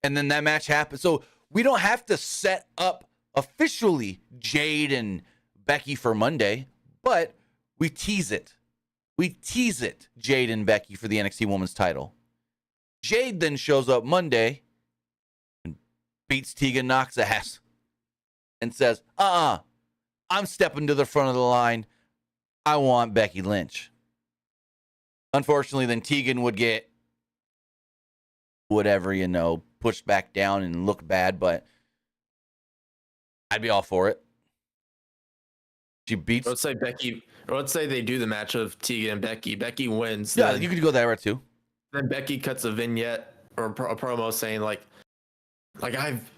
and then that match happens. So we don't have to set up officially Jade and Becky for Monday, but we tease it. We tease it, Jade and Becky for the NXT Women's title. Jade then shows up Monday and beats Tegan Nox's ass and says, I'm stepping to the front of the line. I want Becky Lynch. Unfortunately, then Tegan would get whatever, pushed back down and look bad, but I'd be all for it. She beats. Let's say Becky, or let's say they do the match of Tegan and Becky. Becky wins. Yeah, you could go that route too. Then Becky cuts a vignette or a promo saying like I've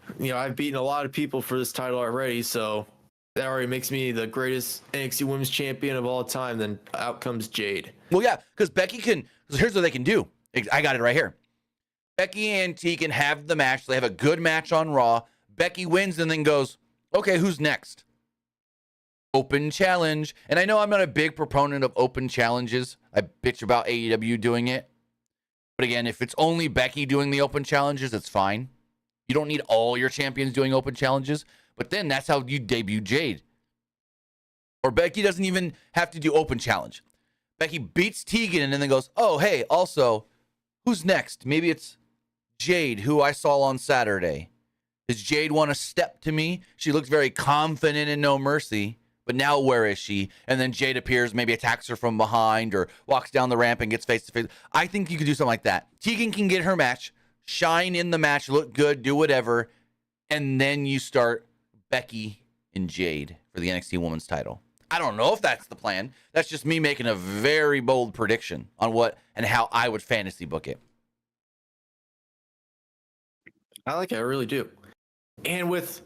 beaten a lot of people for this title already, so that already makes me the greatest NXT Women's Champion of all time. Then out comes Jade. Well, yeah, because Becky can. Here's what they can do. I got it right here. Becky and Tegan have the match. They have a good match on Raw. Becky wins and then goes, okay, who's next? Open challenge. And I know I'm not a big proponent of open challenges. I bitch about AEW doing it. But again, if it's only Becky doing the open challenges, it's fine. You don't need all your champions doing open challenges. But then that's how you debut Jade. Or Becky doesn't even have to do open challenge. Becky beats Tegan and then goes, oh, hey, also, who's next? Maybe it's Jade, who I saw on Saturday. Does Jade want to step to me? She looks very confident in No Mercy. But now where is she? And then Jade appears, maybe attacks her from behind or walks down the ramp and gets face to face. I think you could do something like that. Tegan can get her match, shine in the match, look good, do whatever. And then you start Becky and Jade for the NXT Women's title. I don't know if that's the plan. That's just me making a very bold prediction on what and how I would fantasy book it. I like it. I really do. And with,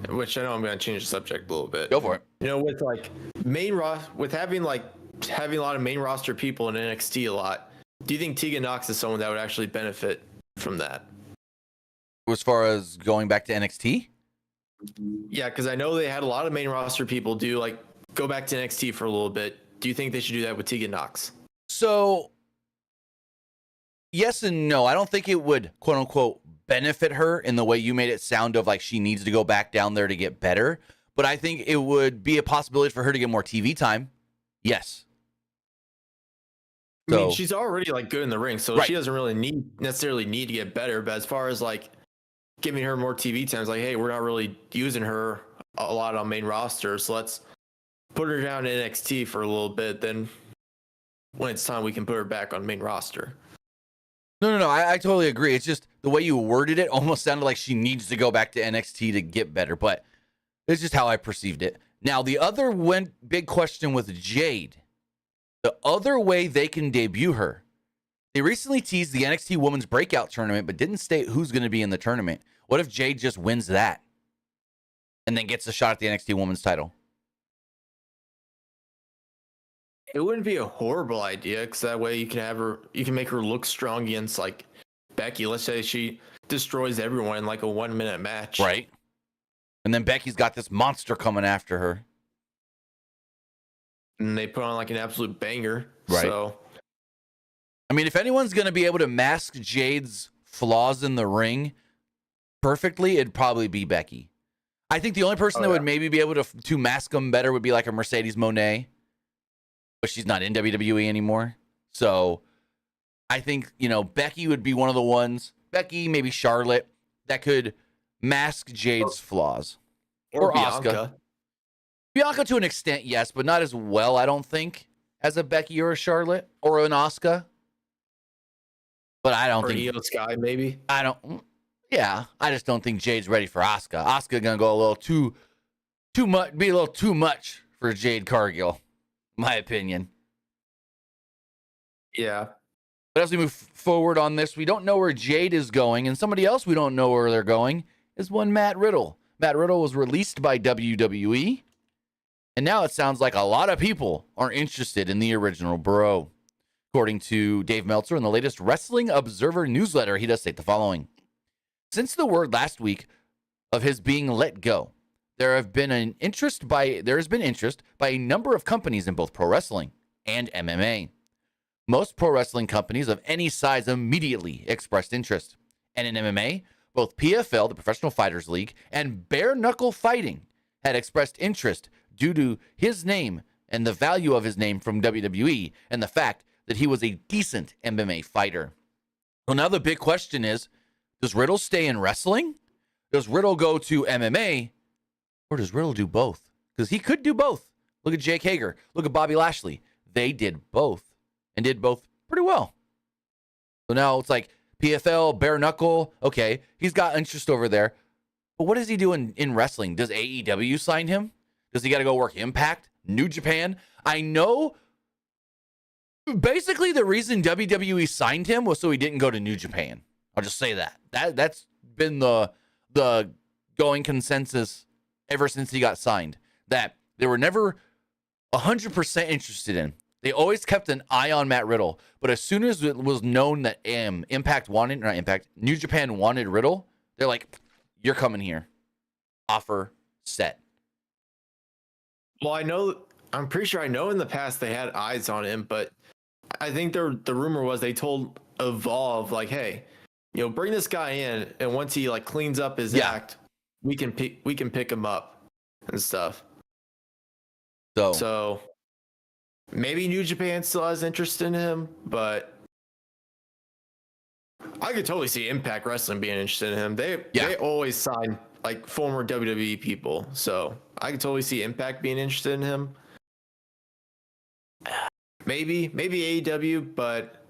which I know I'm going to change the subject a little bit. Go for it. With like with having a lot of main roster people in NXT a lot, do you think Tegan Nox is someone that would actually benefit from that? As far as going back to NXT? Yeah, because I know they had a lot of main roster people go back to NXT for a little bit. Do you think they should do that with Tegan Nox? So, yes and no. I don't think it would, quote unquote, benefit her in the way you made it sound of like she needs to go back down there to get better. But I think it would be a possibility for her to get more TV time. Yes. I mean, she's already good in the ring, so right. She doesn't really necessarily need to get better. But as far as giving her more TV time, it's hey, we're not really using her a lot on main roster, so let's put her down in NXT for a little bit. Then when it's time, we can put her back on main roster. No. I totally agree. It's just the way you worded it almost sounded like she needs to go back to NXT to get better, but it's just how I perceived it. Now, the other big question with Jade, the other way they can debut her, they recently teased the NXT Women's Breakout Tournament, but didn't state who's going to be in the tournament. What if Jade just wins that and then gets a shot at the NXT Women's title? It wouldn't be a horrible idea because that way you can make her look strong against Becky. Let's say she destroys everyone in a 1 minute match. Right. And then Becky's got this monster coming after her. And they put on an absolute banger. Right. So, I mean, if anyone's going to be able to mask Jade's flaws in the ring perfectly, it'd probably be Becky. I think the only person that would maybe be able to mask them better would be a Mercedes Moné. But she's not in WWE anymore. So I think, Becky would be one of the ones, Becky, maybe Charlotte, that could mask Jade's flaws. Or Asuka. Bianca to an extent, yes, but not as well, I don't think, as a Becky or a Charlotte or an Asuka. But I don't think... Or Io Sky, maybe? I just don't think Jade's ready for Asuka. Asuka going to go a little too much, be a little too much for Jade Cargill. My opinion. Yeah. But as we move forward on this, we don't know where Jade is going, and somebody else we don't know where they're going is one Matt Riddle. Matt Riddle was released by WWE, and now it sounds like a lot of people are interested in the original bro. According to Dave Meltzer in the latest Wrestling Observer newsletter, he does state the following. Since the word last week of his being let go, there has been interest by a number of companies in both pro wrestling and MMA. Most pro wrestling companies of any size immediately expressed interest. And in MMA, both PFL, the Professional Fighters League, and Bare Knuckle Fighting had expressed interest due to his name and the value of his name from WWE and the fact that he was a decent MMA fighter. Well, now the big question is, does Riddle stay in wrestling? Does Riddle go to MMA, or does Riddle do both? Because he could do both. Look at Jake Hager. Look at Bobby Lashley. They did both and did both pretty well. So now it's like PFL, bare knuckle. Okay, he's got interest over there. But what does he do in wrestling? Does AEW sign him? Does he got to go work Impact? New Japan? I know basically the reason WWE signed him was so he didn't go to New Japan. I'll just say that. That's been the going consensus ever since he got signed. That they were never 100% interested in. They always kept an eye on Matt Riddle. But as soon as it was known that New Japan wanted Riddle, they're like, you're coming here. Offer set. Well, I'm pretty sure I know in the past they had eyes on him, but I think the rumor was they told Evolve, like, hey, bring this guy in, and once he like cleans up his act, we can pick him up and stuff. So maybe New Japan still has interest in him, but I could totally see Impact Wrestling being interested in him. They always sign like former WWE people, so I could totally see Impact being interested in him. Maybe AEW, but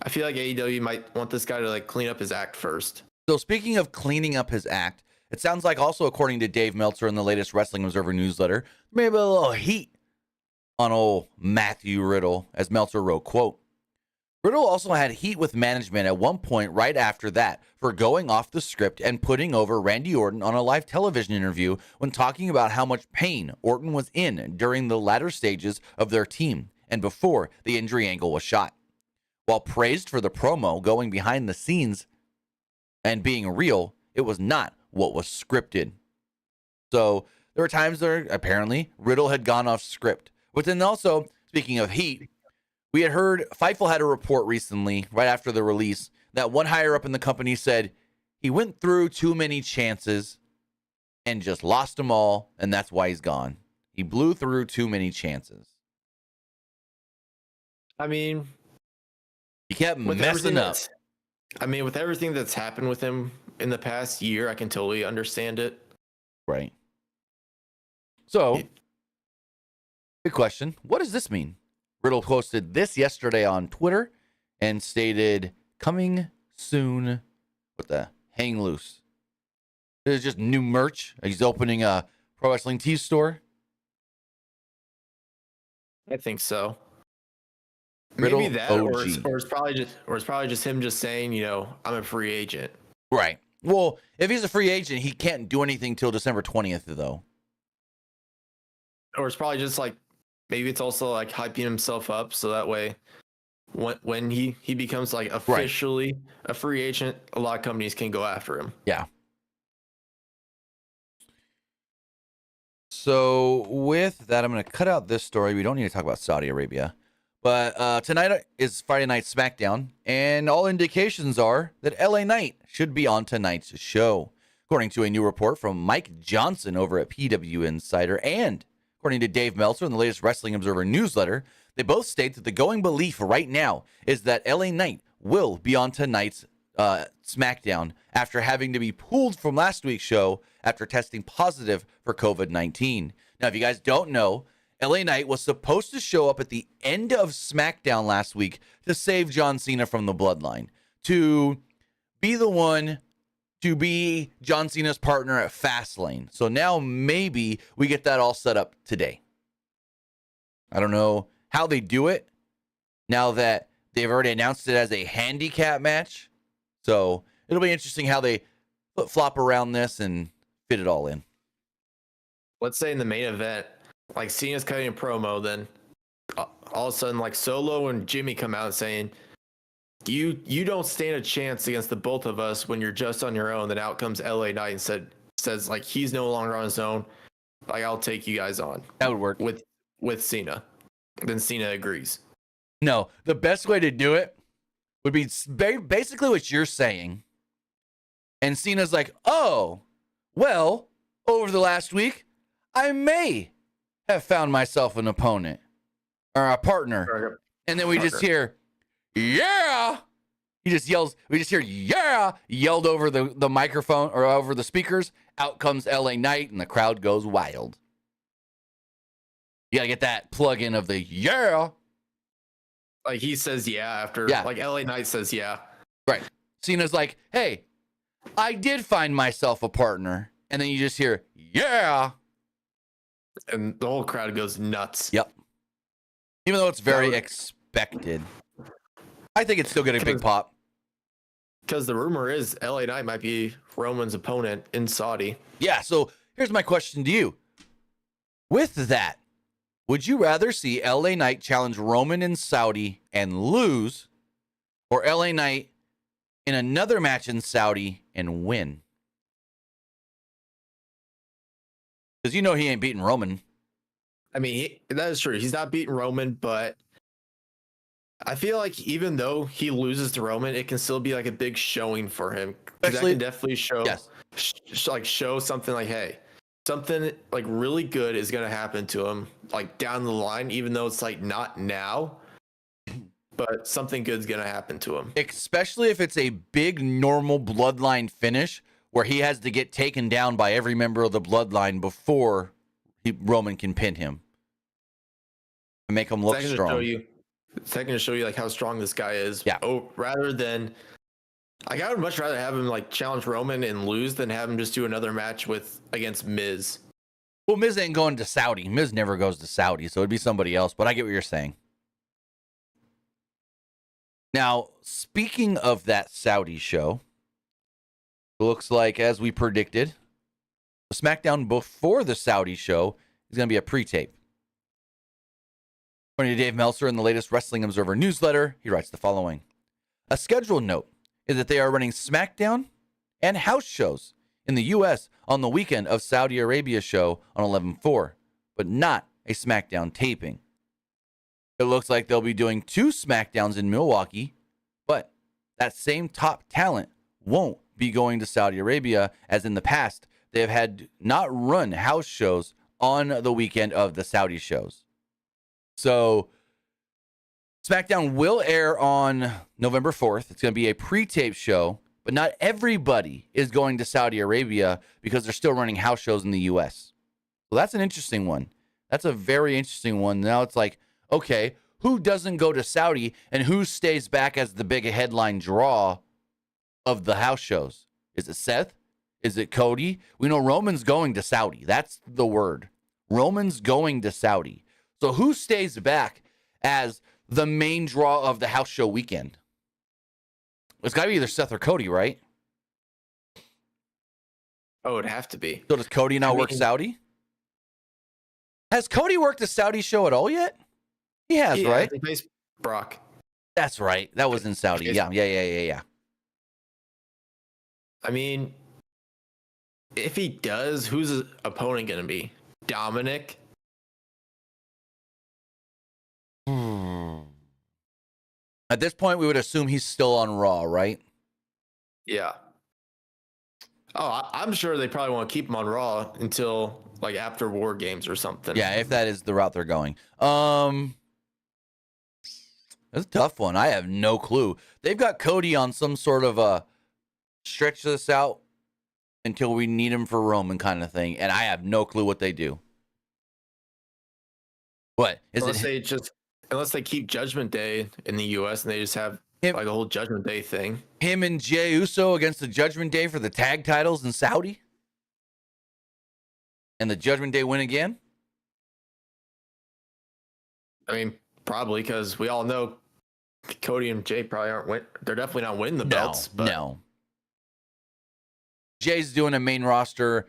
I feel like AEW might want this guy to like clean up his act first. So speaking of cleaning up his act, it sounds like also according to Dave Meltzer in the latest Wrestling Observer newsletter, maybe a little heat on old Matthew Riddle, as Meltzer wrote, quote, Riddle also had heat with management at one point right after that for going off the script and putting over Randy Orton on a live television interview when talking about how much pain Orton was in during the latter stages of their team and before the injury angle was shot. While praised for the promo going behind the scenes and being real, it was not what was scripted. So there were times where apparently Riddle had gone off script. But then also, speaking of heat, we had heard Fightful had a report recently, right after the release, that one higher up in the company said he went through too many chances and just lost them all, and that's why he's gone. He blew through too many chances. I mean, he kept messing up. With everything that's happened with him in the past year, I can totally understand it. Right. So, big question. What does this mean? Riddle posted this yesterday on Twitter and stated, coming soon with the hang loose. This is just new merch. He's opening a Pro Wrestling Tees store. I think so. Riddle Maybe that, OG. or it's probably just him just saying, I'm a free agent. Right. Well, if he's a free agent, he can't do anything till December 20th, though. Or it's probably just like, maybe it's also like hyping himself up so that way when he becomes like officially a free agent, a lot of companies can go after him. Yeah. So with that, I'm going to cut out this story. We don't need to talk about Saudi Arabia. But tonight is Friday Night SmackDown, and all indications are that LA Knight should be on tonight's show. According to a new report from Mike Johnson over at PWU Insider, and according to Dave Meltzer in the latest Wrestling Observer newsletter, they both state that the going belief right now is that LA Knight will be on tonight's SmackDown after having to be pulled from last week's show after testing positive for COVID-19. Now, if you guys don't know, LA Knight was supposed to show up at the end of SmackDown last week to save John Cena from the Bloodline, to be the one to be John Cena's partner at Fastlane. So now maybe we get that all set up today. I don't know how they do it now that they've already announced it as a handicap match. So it'll be interesting how they flip-flop around this and fit it all in. Let's say in the main event, like Cena's cutting a promo, then all of a sudden like Solo and Jimmy come out saying, you don't stand a chance against the both of us when you're just on your own. Then out comes LA Knight and says like he's no longer on his own. Like, I'll take you guys on. That would work with Cena. Then Cena agrees. No, the best way to do it would be basically what you're saying. And Cena's like, oh, well, over the last week, I may have found myself an opponent or a partner. And then we just hear, yeah. He just yells. We just hear "yeah" yelled over the microphone or over the speakers. Out comes LA Knight, and the crowd goes wild. You gotta get that plug-in of the "yeah." Like he says yeah after. Yeah. Like LA Knight says yeah. Right. Cena's like, "Hey, I did find myself a partner," and then you just hear "yeah," and the whole crowd goes nuts. Yep. Even though it's very expected, I think it's still getting a big pop. Because the rumor is LA Knight might be Roman's opponent in Saudi. Yeah, so here's my question to you. With that, would you rather see LA Knight challenge Roman in Saudi and lose, or LA Knight in another match in Saudi and win? Because you know he ain't beating Roman. I mean, that is true. He's not beating Roman, but I feel like even though he loses to Roman, it can still be like a big showing for him. That can definitely show, show something like, hey, something like really good is going to happen to him, like down the line, even though it's like not now, but something good's going to happen to him. Especially if it's a big normal bloodline finish where he has to get taken down by every member of the bloodline before Roman can pin him and make him look strong. Second to show you like how strong this guy is. Yeah. Oh, rather than like I would much rather have him like challenge Roman and lose than have him just do another match against Miz. Well, Miz ain't going to Saudi. Miz never goes to Saudi, so it'd be somebody else. But I get what you're saying. Now, speaking of that Saudi show, it looks like as we predicted, the SmackDown before the Saudi show is going to be a pre-tape. According to Dave Meltzer in the latest Wrestling Observer newsletter, he writes the following. A schedule note is that they are running SmackDown and house shows in the U.S. on the weekend of Saudi Arabia show on 11/4, but not a SmackDown taping. It looks like they'll be doing 2 SmackDowns in Milwaukee, but that same top talent won't be going to Saudi Arabia as in the past. They have had not run house shows on the weekend of the Saudi shows. So SmackDown will air on November 4th. It's going to be a pre-tape show, but not everybody is going to Saudi Arabia because they're still running house shows in the U.S. So that's an interesting one. That's a very interesting one. Now it's like, okay, who doesn't go to Saudi and who stays back as the big headline draw of the house shows? Is it Seth? Is it Cody? We know Roman's going to Saudi. That's the word. Roman's going to Saudi. So who stays back as the main draw of the house show weekend? It's got to be either Seth or Cody, right? Oh, it'd have to be. So does Cody now work Saudi? Has Cody worked the Saudi show at all yet? He has, right? He plays Brock. That's right. That was in Saudi. Yeah. I mean, if he does, who's his opponent going to be? Dominic? At this point, we would assume he's still on Raw, right? Yeah. Oh, I'm sure they probably want to keep him on Raw until like after War Games or something. Yeah, if that is the route they're going. That's a tough one. I have no clue. They've got Cody on some sort of a stretch this out until we need him for Roman kind of thing, and I have no clue what they do. What is unless they keep Judgment Day in the U.S. and they just have like a whole Judgment Day thing. Him and Jey Uso against the Judgment Day for the tag titles in Saudi, and the Judgment Day win again. I mean, probably because we all know Cody and Jey probably aren't they're definitely not winning the belts. No. Jay's doing a main event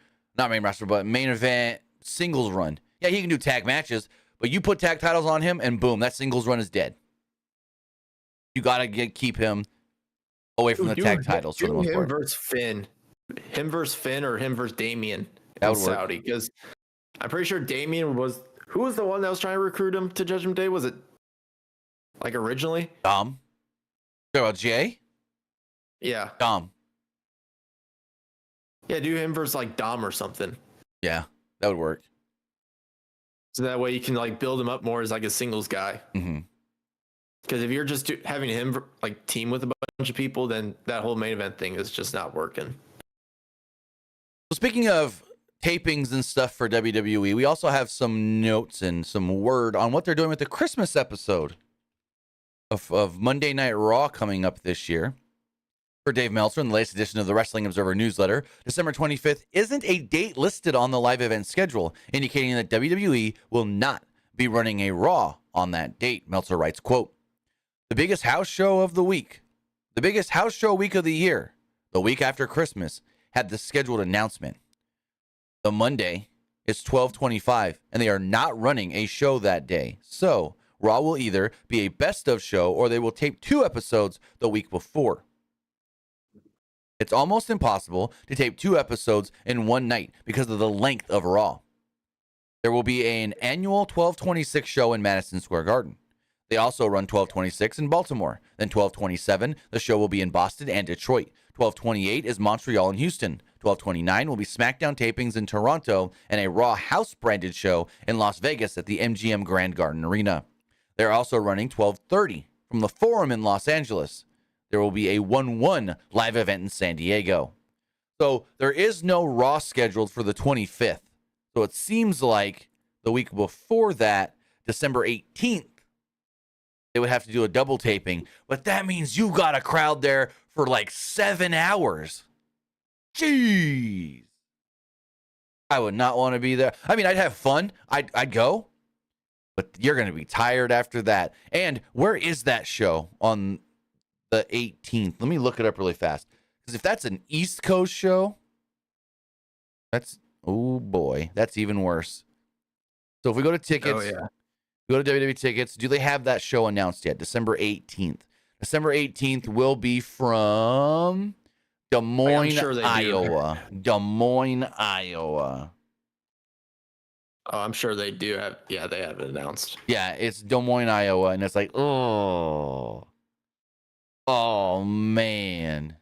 singles run. Yeah, he can do tag matches, but you put tag titles on him and boom, that singles run is dead. You got to keep him away from the tag titles for the most part. Him versus Finn or him versus Damian in Saudi. Because I'm pretty sure Damian who was the one that was trying to recruit him to Judgment Day? Was it like originally? Dom. Talk about Jay? Yeah. Dom. Yeah, do him versus like Dom or something. Yeah, that would work. So that way you can like build him up more as like a singles guy. Mm-hmm. Because if you're just having him like team with a bunch of people, then that whole main event thing is just not working. So speaking of tapings and stuff for WWE, we also have some notes and some word on what they're doing with the Christmas episode of Monday Night Raw coming up this year. For Dave Meltzer in the latest edition of the Wrestling Observer newsletter, December 25th isn't a date listed on the live event schedule, indicating that WWE will not be running a Raw on that date. Meltzer writes, quote, "The biggest house show of the week, the biggest house show week of the year, the week after Christmas, had the scheduled announcement. The Monday is 12/25, and they are not running a show that day. So Raw will either be a best of show or they will tape 2 episodes the week before. It's almost impossible to tape 2 episodes in one night because of the length of Raw. There will be an annual 12/26 show in Madison Square Garden. They also run 12/26 in Baltimore. Then 12/27, the show will be in Boston and Detroit. 12/28 is Montreal and Houston. 12/29 will be SmackDown tapings in Toronto and a Raw house-branded show in Las Vegas at the MGM Grand Garden Arena. They're also running 12/30 from the Forum in Los Angeles. There will be a 1/1 live event in San Diego. So there is no Raw scheduled for the 25th. So it seems like the week before that, December 18th, they would have to do a double taping. But that means you got a crowd there for like 7 hours. Jeez. I would not want to be there. I mean, I'd have fun. I'd go. But you're going to be tired after that. And where is that show on the 18th? Let me look it up really fast. Because if that's an East Coast show, that's, oh boy, that's even worse. So if we go to tickets, go to WWE tickets, do they have that show announced yet? December 18th. December 18th will be from Des Moines, Iowa. Des Moines, Iowa. Oh, I'm sure they do have. Yeah, they have it announced. Yeah, it's Des Moines, Iowa, and it's like, oh man,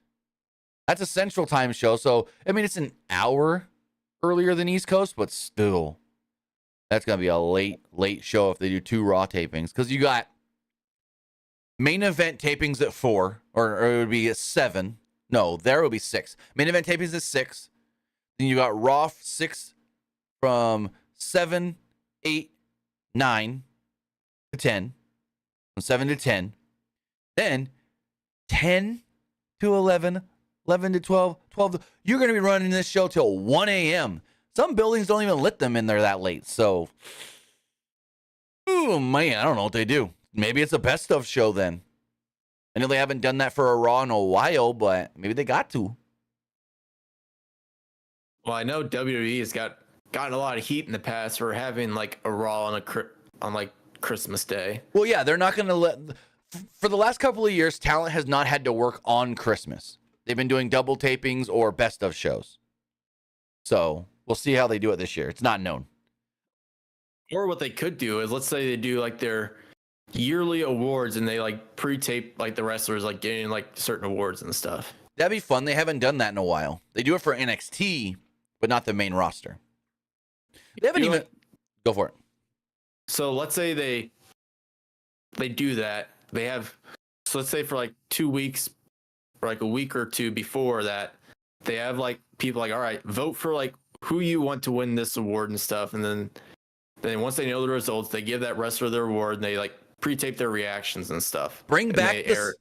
that's a Central Time show. So I mean, it's an hour earlier than East Coast, but still, that's gonna be a late show if they do 2 Raw tapings, because you got main event tapings at 4, or it would be at 7. No, there will be 6. Main event tapings at 6. Then you got Raw 6 from 7, 8, 9 to 10. From 7 to 10. Then 10 to 11, 11 to 12, 12 to... You're going to be running this show till 1 a.m. Some buildings don't even let them in there that late. So, oh man, I don't know what they do. Maybe it's a best of show then. I know they haven't done that for a Raw in a while, but maybe they got to. Well, I know WWE has gotten a lot of heat in the past for having like a Raw on like Christmas Day. Well, yeah, they're not going to let... For the last couple of years, talent has not had to work on Christmas. They've been doing double tapings or best of shows. So we'll see how they do it this year. It's not known. Or what they could do is, let's say they do like their yearly awards and they like pre-tape like the wrestlers like getting like certain awards and stuff. That'd be fun. They haven't done that in a while. They do it for NXT, but not the main roster. They haven't even... Go for it. So let's say they do that. They have, so let's say for like 2 weeks or like a week or 2 before that, they have like people like, all right, vote for like who you want to win this award and stuff. And then once they know the results, they give that wrestler their award and they like pre-tape their reactions and stuff. Bring back the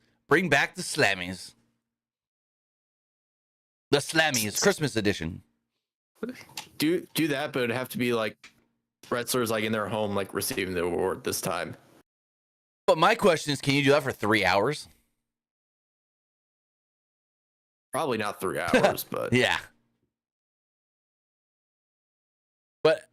Slammies. The Slammies, Christmas edition. Do that, but it'd have to be like wrestlers like in their home, like receiving the award this time. But my question is, can you do that for 3 hours? Probably not 3 hours, but yeah. But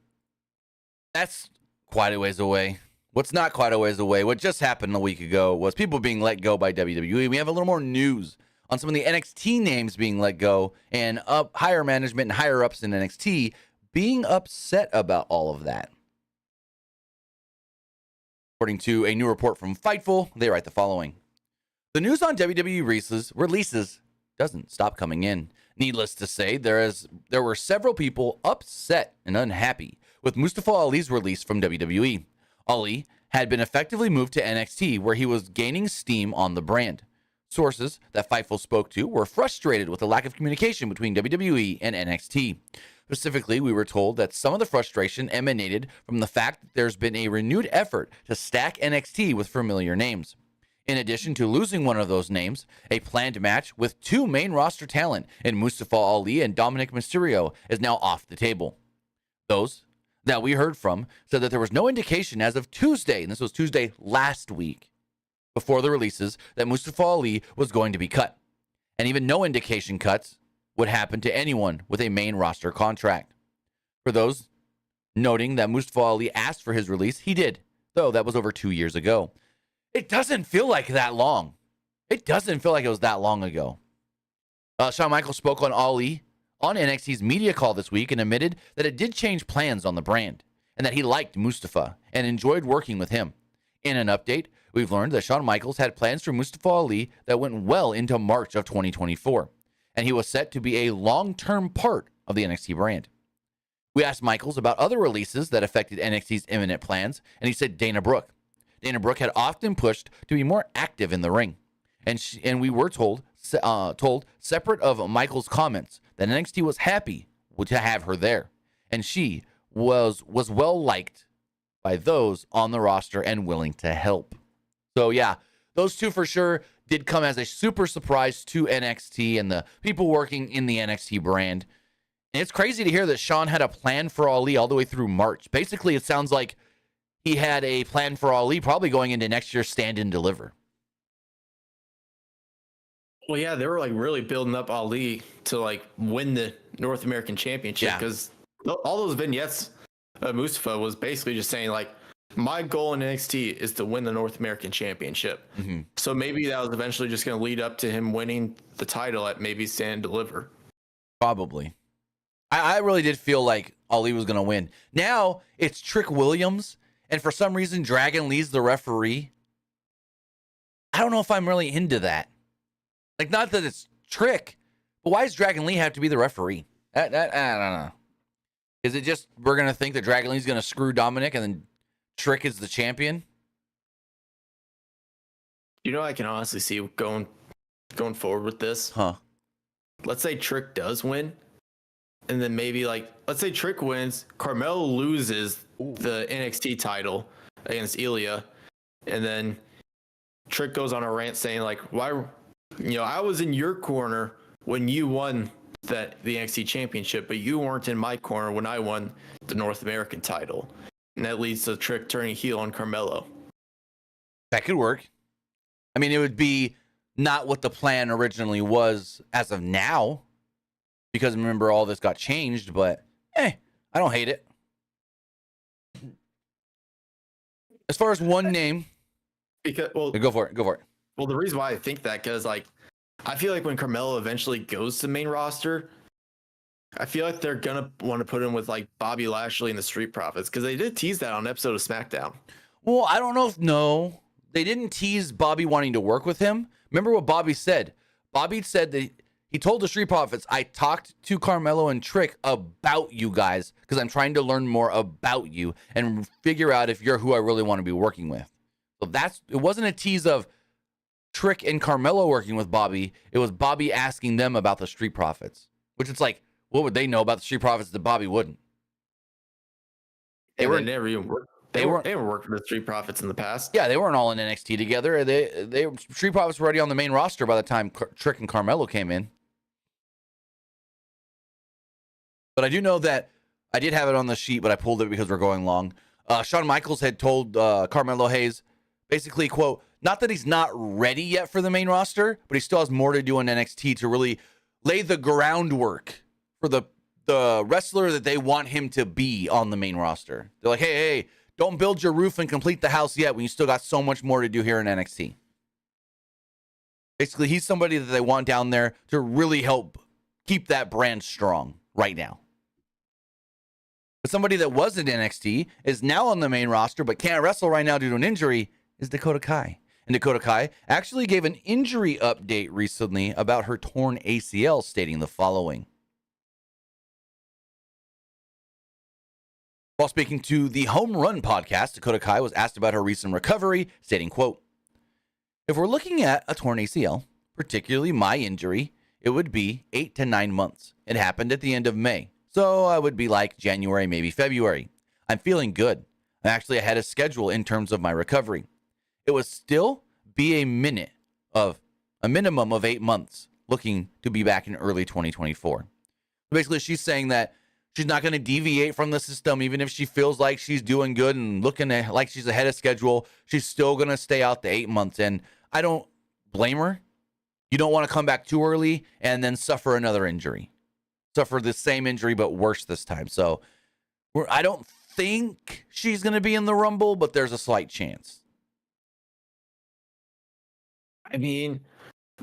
that's quite a ways away. What's not quite a ways away, what just happened a week ago, was people being let go by WWE. We have a little more news on some of the NXT names being let go and higher management and higher ups in NXT being upset about all of that. According to a new report from Fightful, they write the following. The news on WWE releases doesn't stop coming in. Needless to say, there were several people upset and unhappy with Mustafa Ali's release from WWE. Ali had been effectively moved to NXT, where he was gaining steam on the brand. Sources that Fightful spoke to were frustrated with the lack of communication between WWE and NXT. Specifically, we were told that some of the frustration emanated from the fact that there's been a renewed effort to stack NXT with familiar names. In addition to losing one of those names, a planned match with two main roster talent in Mustafa Ali and Dominic Mysterio is now off the table. Those that we heard from said that there was no indication as of Tuesday, and this was Tuesday last week, before the releases, that Mustafa Ali was going to be cut. And even no indication cuts would happen to anyone with a main roster contract. For those noting that Mustafa Ali asked for his release, he did, though that was over 2 years ago. It doesn't feel like that long. It doesn't feel like it was that long ago. Shawn Michaels spoke on Ali on NXT's media call this week and admitted that it did change plans on the brand and that he liked Mustafa and enjoyed working with him. In an update, we've learned that Shawn Michaels had plans for Mustafa Ali that went well into March of 2024, and he was set to be a long-term part of the NXT brand. We asked Michaels about other releases that affected NXT's imminent plans, and he said Dana Brooke. Dana Brooke had often pushed to be more active in the ring, and we were told separate of Michaels' comments that NXT was happy to have her there, and she was well liked by those on the roster and willing to help. So yeah, those two for sure did come as a super surprise to NXT and the people working in the NXT brand. And it's crazy to hear that Shawn had a plan for Ali all the way through March. Basically, it sounds like he had a plan for Ali probably going into next year's Stand and Deliver. Well, yeah, they were like really building up Ali to like win the North American Championship because all those vignettes Mustafa was basically just saying like, my goal in NXT is to win the North American Championship. Mm-hmm. So maybe that was eventually just going to lead up to him winning the title at maybe Stand and Deliver. Probably. I really did feel like Ali was going to win. Now it's Trick Williams, and for some reason Dragon Lee's the referee. I don't know if I'm really into that. Like, not that it's Trick, but why does Dragon Lee have to be the referee? I don't know. Is it just we're going to think that Dragon Lee's going to screw Dominic and then Trick is the champion? You know, I can honestly see going forward with this. Let's say Trick does win, and then maybe like, let's say Trick wins, Carmelo loses the NXT title against Ilya, and then Trick goes on a rant saying like, why, I was in your corner when you won the NXT championship, but you weren't in my corner when I won the North American title. And that leads to Trick turning heel on Carmelo. That could work. I mean, it would be not what the plan originally was as of now, because remember, all this got changed, but I don't hate it. As far as one name, because go for it. Well, the reason why I think that, because like, I feel like when Carmelo eventually goes to main roster, I feel like they're gonna want to put him with like Bobby Lashley and the Street Profits, because they did tease that on an episode of SmackDown. Well, I don't know if they didn't tease Bobby wanting to work with him. Remember what Bobby said? Bobby said that he told the Street Profits, I talked to Carmelo and Trick about you guys because I'm trying to learn more about you and figure out if you're who I really want to be working with. So it wasn't a tease of Trick and Carmelo working with Bobby. It was Bobby asking them about the Street Profits, which it's like, what would they know about the Street Profits that Bobby wouldn't? They haven't worked with the Street Profits in the past. Yeah, they weren't all in NXT together. They Street Profits were already on the main roster by the time Trick and Carmelo came in. But I do know that I did have it on the sheet, but I pulled it because we're going long. Shawn Michaels had told Carmelo Hayes, basically, quote, not that he's not ready yet for the main roster, but he still has more to do in NXT to really lay the groundwork for the wrestler that they want him to be on the main roster. They're like, hey, don't build your roof and complete the house yet when you still got so much more to do here in NXT. Basically, he's somebody that they want down there to really help keep that brand strong right now. But somebody that was in NXT is now on the main roster but can't wrestle right now due to an injury is Dakota Kai. And Dakota Kai actually gave an injury update recently about her torn ACL, stating the following. While speaking to the Home Run podcast, Dakota Kai was asked about her recent recovery, stating, quote, "If we're looking at a torn ACL, particularly my injury, it would be 8 to 9 months. It happened at the end of May, so I would be like January, maybe February. I'm feeling good. I'm actually ahead of schedule in terms of my recovery. It would still be a minimum of 8 months, looking to be back in early 2024. Basically, she's saying that she's not going to deviate from the system, even if she feels like she's doing good and looking like she's ahead of schedule. She's still going to stay out the 8 months, and I don't blame her. You don't want to come back too early and then suffer another injury. Suffer the same injury, but worse this time. So I don't think she's going to be in the Rumble, but there's a slight chance. I mean,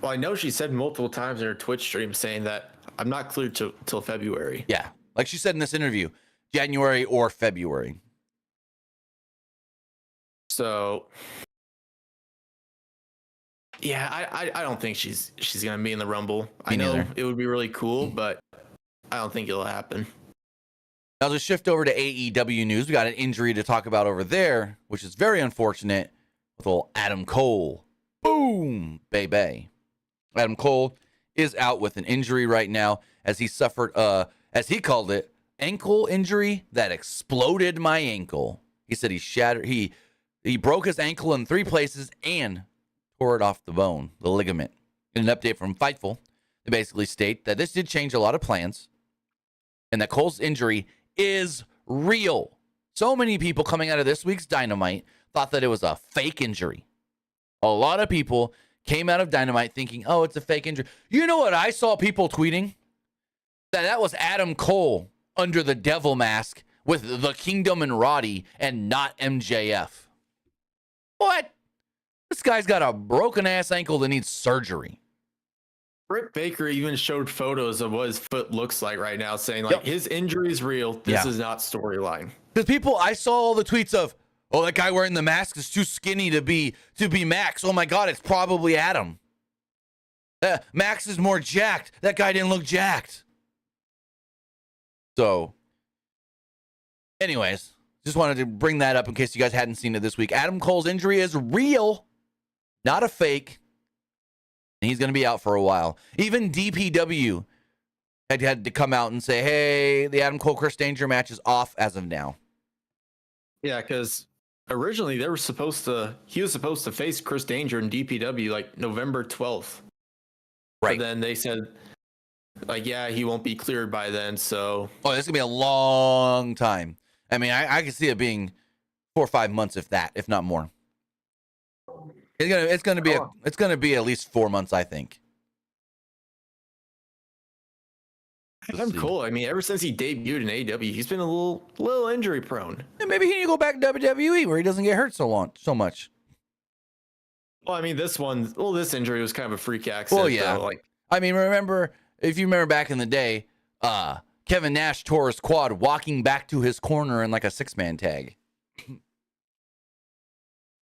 well, I know she said multiple times in her Twitch stream saying that I'm not cleared till February. Yeah. Like she said in this interview, January or February. So, yeah, I don't think she's going to be in the Rumble. I know neither. it would be really cool, but I don't think it'll happen. Now, let's shift over to AEW news. We got an injury to talk about over there, which is very unfortunate with old Adam Cole. Boom, baby. Adam Cole is out with an injury right now as he suffered, as he called it, ankle injury that exploded my ankle. He said he broke his ankle in 3 places and tore it off the bone, the ligament. In an update from Fightful, they basically state that this did change a lot of plans and that Cole's injury is real. So many people coming out of this week's Dynamite thought that it was a fake injury. A lot of people came out of Dynamite thinking, oh, it's a fake injury. You know what I saw people tweeting? That was Adam Cole under the devil mask with the Kingdom and Roddy and not MJF. What? This guy's got a broken ass ankle that needs surgery. Britt Baker even showed photos of what his foot looks like right now, saying like his injury is real. This is not storyline. Because I saw all the tweets of, oh, that guy wearing the mask is too skinny to be Max. Oh my God, it's probably Adam. Max is more jacked. That guy didn't look jacked. So, anyways, just wanted to bring that up in case you guys hadn't seen it this week. Adam Cole's injury is real, not a fake. And he's going to be out for a while. Even DPW had to come out and say, hey, the Adam Cole-Chris Danger match is off as of now. Yeah, because originally he was supposed to face Chris Danger in DPW like November 12th. Right. But then they said, like, yeah, he won't be cleared by then. So, this is gonna be a long time. I mean, I can see it being 4 or 5 months, if not more. It's gonna be at least 4 months, I think. Adam Cole, I mean, ever since he debuted in AEW, he's been a little injury prone. And maybe he need to go back to WWE where he doesn't get hurt so much. Well, I mean, this injury was kind of a freak accident. Well, yeah. Though. I mean, if you remember back in the day, Kevin Nash tore his quad walking back to his corner in like a 6-man tag.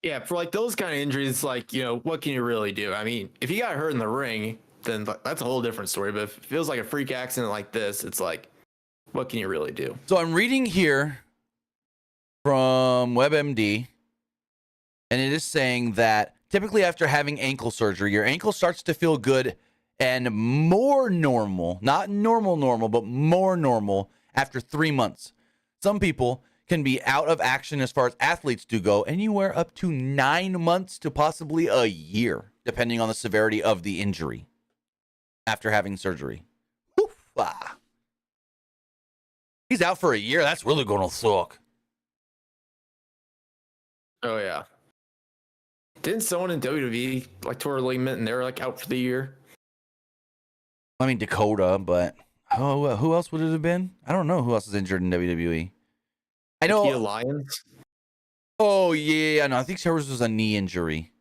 Yeah, for like those kind of injuries, like, you know, what can you really do? I mean, if he got hurt in the ring, then that's a whole different story. But if it feels like a freak accident like this, it's like, what can you really do? So I'm reading here from WebMD, and it is saying that typically after having ankle surgery, your ankle starts to feel good and more normal, not normal, but more normal after 3 months. Some people can be out of action as far as athletes do go, anywhere up to 9 months to possibly a year, depending on the severity of the injury after having surgery. Oof-ah. He's out for a year. That's really going to suck. Oh, yeah. Didn't someone in WWE like tore a ligament and they were like out for the year? I mean, Dakota, but who else would it have been? I don't know who else is injured in WWE. I know. Nikita Lyons. Oh, yeah. No, I think hers was a knee injury.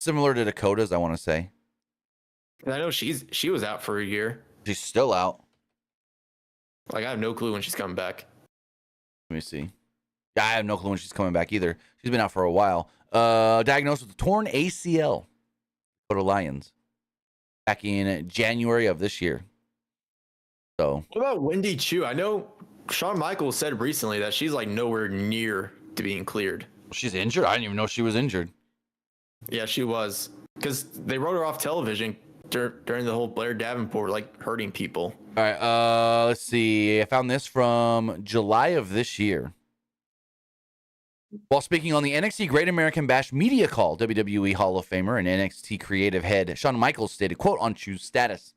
Similar to Dakota's, I want to say. I know she was out for a year. She's still out. Like, I have no clue when she's coming back. Let me see. Yeah, I have no clue when she's coming back either. She's been out for a while. Diagnosed with a torn ACL. Dakota Lyons. Back in January of this year. So. What about Wendy Chu? I know Shawn Michaels said recently that she's like nowhere near to being cleared. She's injured? I didn't even know she was injured. Yeah, she was. Because they wrote her off television during the whole Blair Davenport, like, hurting people. All right, let's see. I found this from July of this year. While speaking on the NXT Great American Bash media call, WWE Hall of Famer and NXT creative head Shawn Michaels stated, quote, on Chu's status,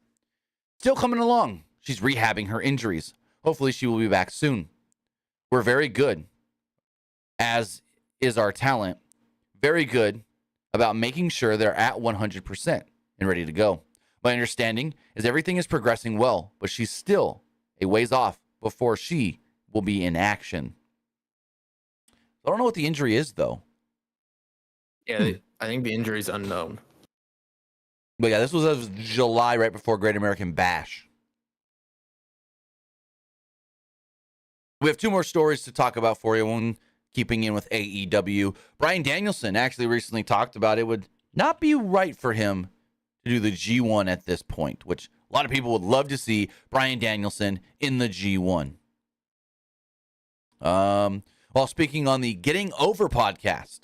"Still coming along. She's rehabbing her injuries. Hopefully she will be back soon. We're very good, as is our talent, very good about making sure they're at 100% and ready to go. My understanding is everything is progressing well, but she's still a ways off before she will be in action." I don't know what the injury is, though. Yeah, I think the injury is unknown. But yeah, this was of July, right before Great American Bash. We have two more stories to talk about for you. One keeping in with AEW. Bryan Danielson actually recently talked about it would not be right for him to do the G1 at this point, which a lot of people would love to see Bryan Danielson in the G1. While speaking on the Getting Over podcast,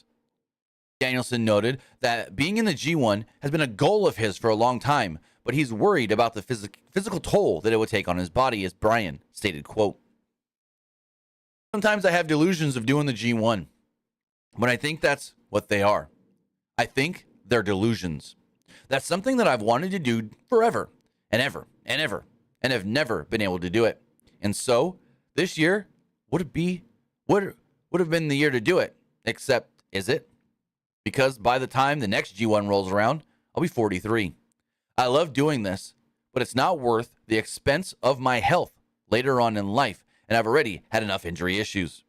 Danielson noted that being in the G1 has been a goal of his for a long time, but he's worried about the physical toll that it would take on his body, as Bryan stated, quote, "Sometimes I have delusions of doing the G1, but I think that's what they are. I think they're delusions. That's something that I've wanted to do forever and ever and ever, and have never been able to do it. And so this year would have been the year to do it, except is it? Because by the time the next G1 rolls around, I'll be 43. I love doing this, but it's not worth the expense of my health later on in life, and I've already had enough injury issues.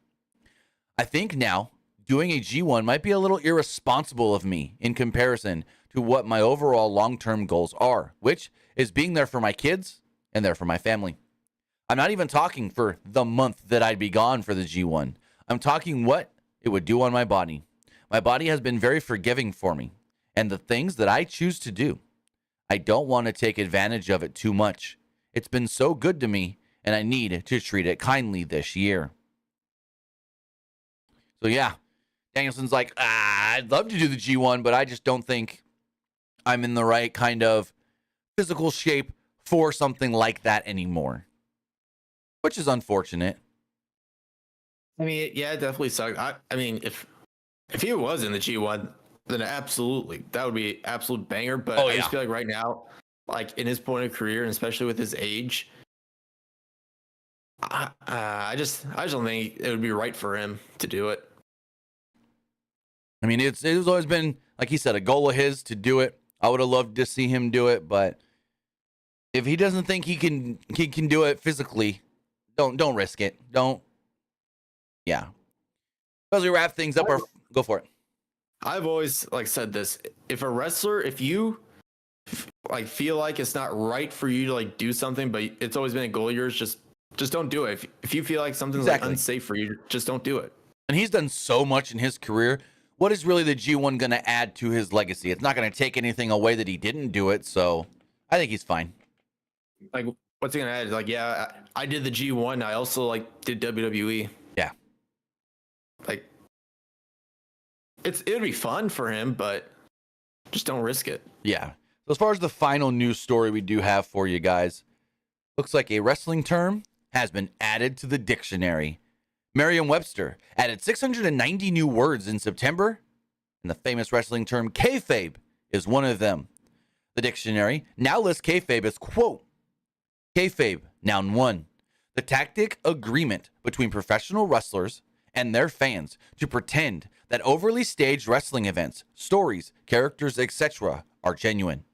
I think now doing a G1 might be a little irresponsible of me in comparison to what my overall long-term goals are, which is being there for my kids and there for my family. I'm not even talking for the month that I'd be gone for the G1. I'm talking what it would do on my body. My body has been very forgiving for me, and the things that I choose to do, I don't want to take advantage of it too much. It's been so good to me, and I need to treat it kindly this year." So yeah, Danielson's like, I'd love to do the G1, but I just don't think I'm in the right kind of physical shape for something like that anymore, which is unfortunate. I mean, yeah, it definitely sucks. I mean, if he was in the G1, then absolutely, that would be absolute banger. But I just feel like right now, like in his point of career, and especially with his age, I just don't think it would be right for him to do it. I mean, it's always been, like he said, a goal of his to do it. I would have loved to see him do it, but if he doesn't think he can do it physically, don't risk it. Don't. Yeah. As we wrap things up, go for it. I've always said this: if a wrestler, if you feel like it's not right for you to do something, but it's always been a goal of yours, just don't do it. If you feel like something's unsafe for you, just don't do it. And he's done so much in his career. What is really the G1 going to add to his legacy? It's not going to take anything away that he didn't do it, so I think he's fine. What's he going to add? Yeah, I did the G1. I also did WWE. Yeah. It would be fun for him, but just don't risk it. Yeah. So as far as the final news story we do have for you guys, looks like a wrestling term has been added to the dictionary. Merriam-Webster added 690 new words in September, and the famous wrestling term Kayfabe is one of them. The dictionary now lists Kayfabe as, quote, Kayfabe, noun 1, the tactic agreement between professional wrestlers and their fans to pretend that overly staged wrestling events, stories, characters, etc. are genuine.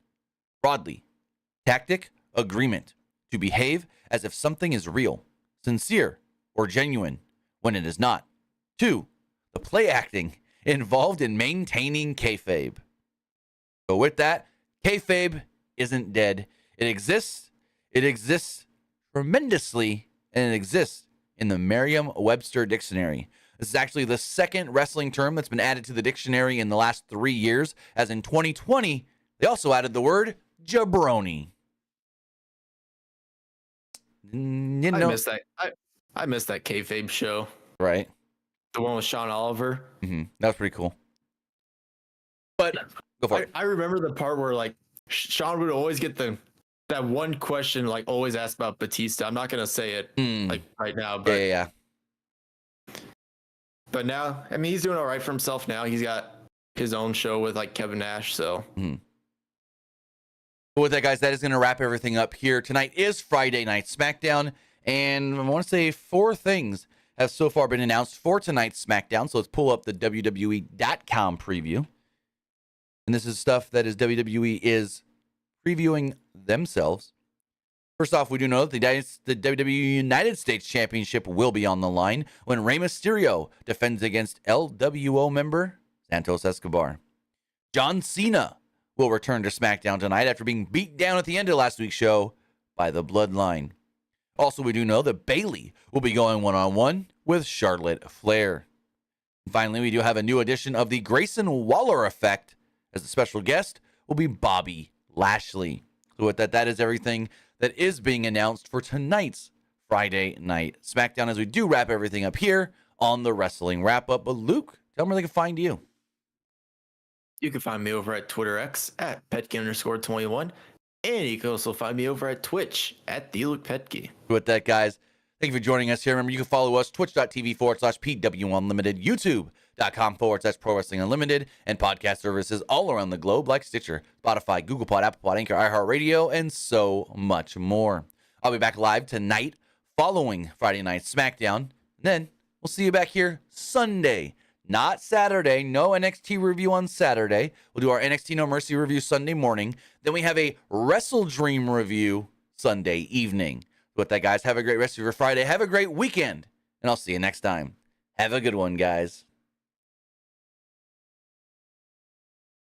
Broadly, tactic agreement to behave as if something is real, sincere, or genuine when it is not. 2, the play acting involved in maintaining kayfabe. So with that, kayfabe isn't dead. It exists tremendously, and it exists in the Merriam-Webster dictionary. This is actually the second wrestling term that's been added to the dictionary in the last 3 years, as in 2020, they also added the word jabroni. I missed that. I missed that Kayfabe show. Right. The one with Sean Oliver. That was pretty cool. But go for it. I remember the part where like Sean would always get that one question like always asked about Batista. I'm not gonna say it like right now, but Yeah. But now, I mean, he's doing all right for himself now. He's got his own show with like Kevin Nash. So But with that, guys, that is going to wrap everything up here. Tonight is Friday Night SmackDown, and I want to say 4 things have so far been announced for tonight's SmackDown. So let's pull up the WWE.com preview. And this is stuff that is WWE is previewing themselves. First off, we do know that the WWE United States Championship will be on the line when Rey Mysterio defends against LWO member Santos Escobar. John Cena will return to SmackDown tonight after being beat down at the end of last week's show by the Bloodline. Also, we do know that Bayley will be going one-on-one with Charlotte Flair. And finally, we do have a new edition of the Grayson Waller Effect, as the special guest will be Bobby Lashley. So with that is everything that is being announced for tonight's Friday Night SmackDown, as we do wrap everything up here on the Wrestling Wrap-Up. But Luke, tell them where they can find you. you can find me over at Twitter X at Petke_21. And you can also find me over at Twitch at TheLukePetke. With that, guys, thank you for joining us here. Remember, you can follow us, twitch.tv/PW Unlimited, youtube.com/Pro Wrestling Unlimited, and podcast services all around the globe like Stitcher, Spotify, Google Pod, Apple Pod, Anchor, iHeartRadio, and so much more. I'll be back live tonight following Friday Night SmackDown. And then we'll see you back here Sunday, not Saturday. No NXT review on Saturday. We'll do our NXT No Mercy review Sunday morning. Then we have a Wrestle Dream review Sunday evening. With that, guys, have a great rest of your Friday. Have a great weekend, and I'll see you next time. Have a good one, guys.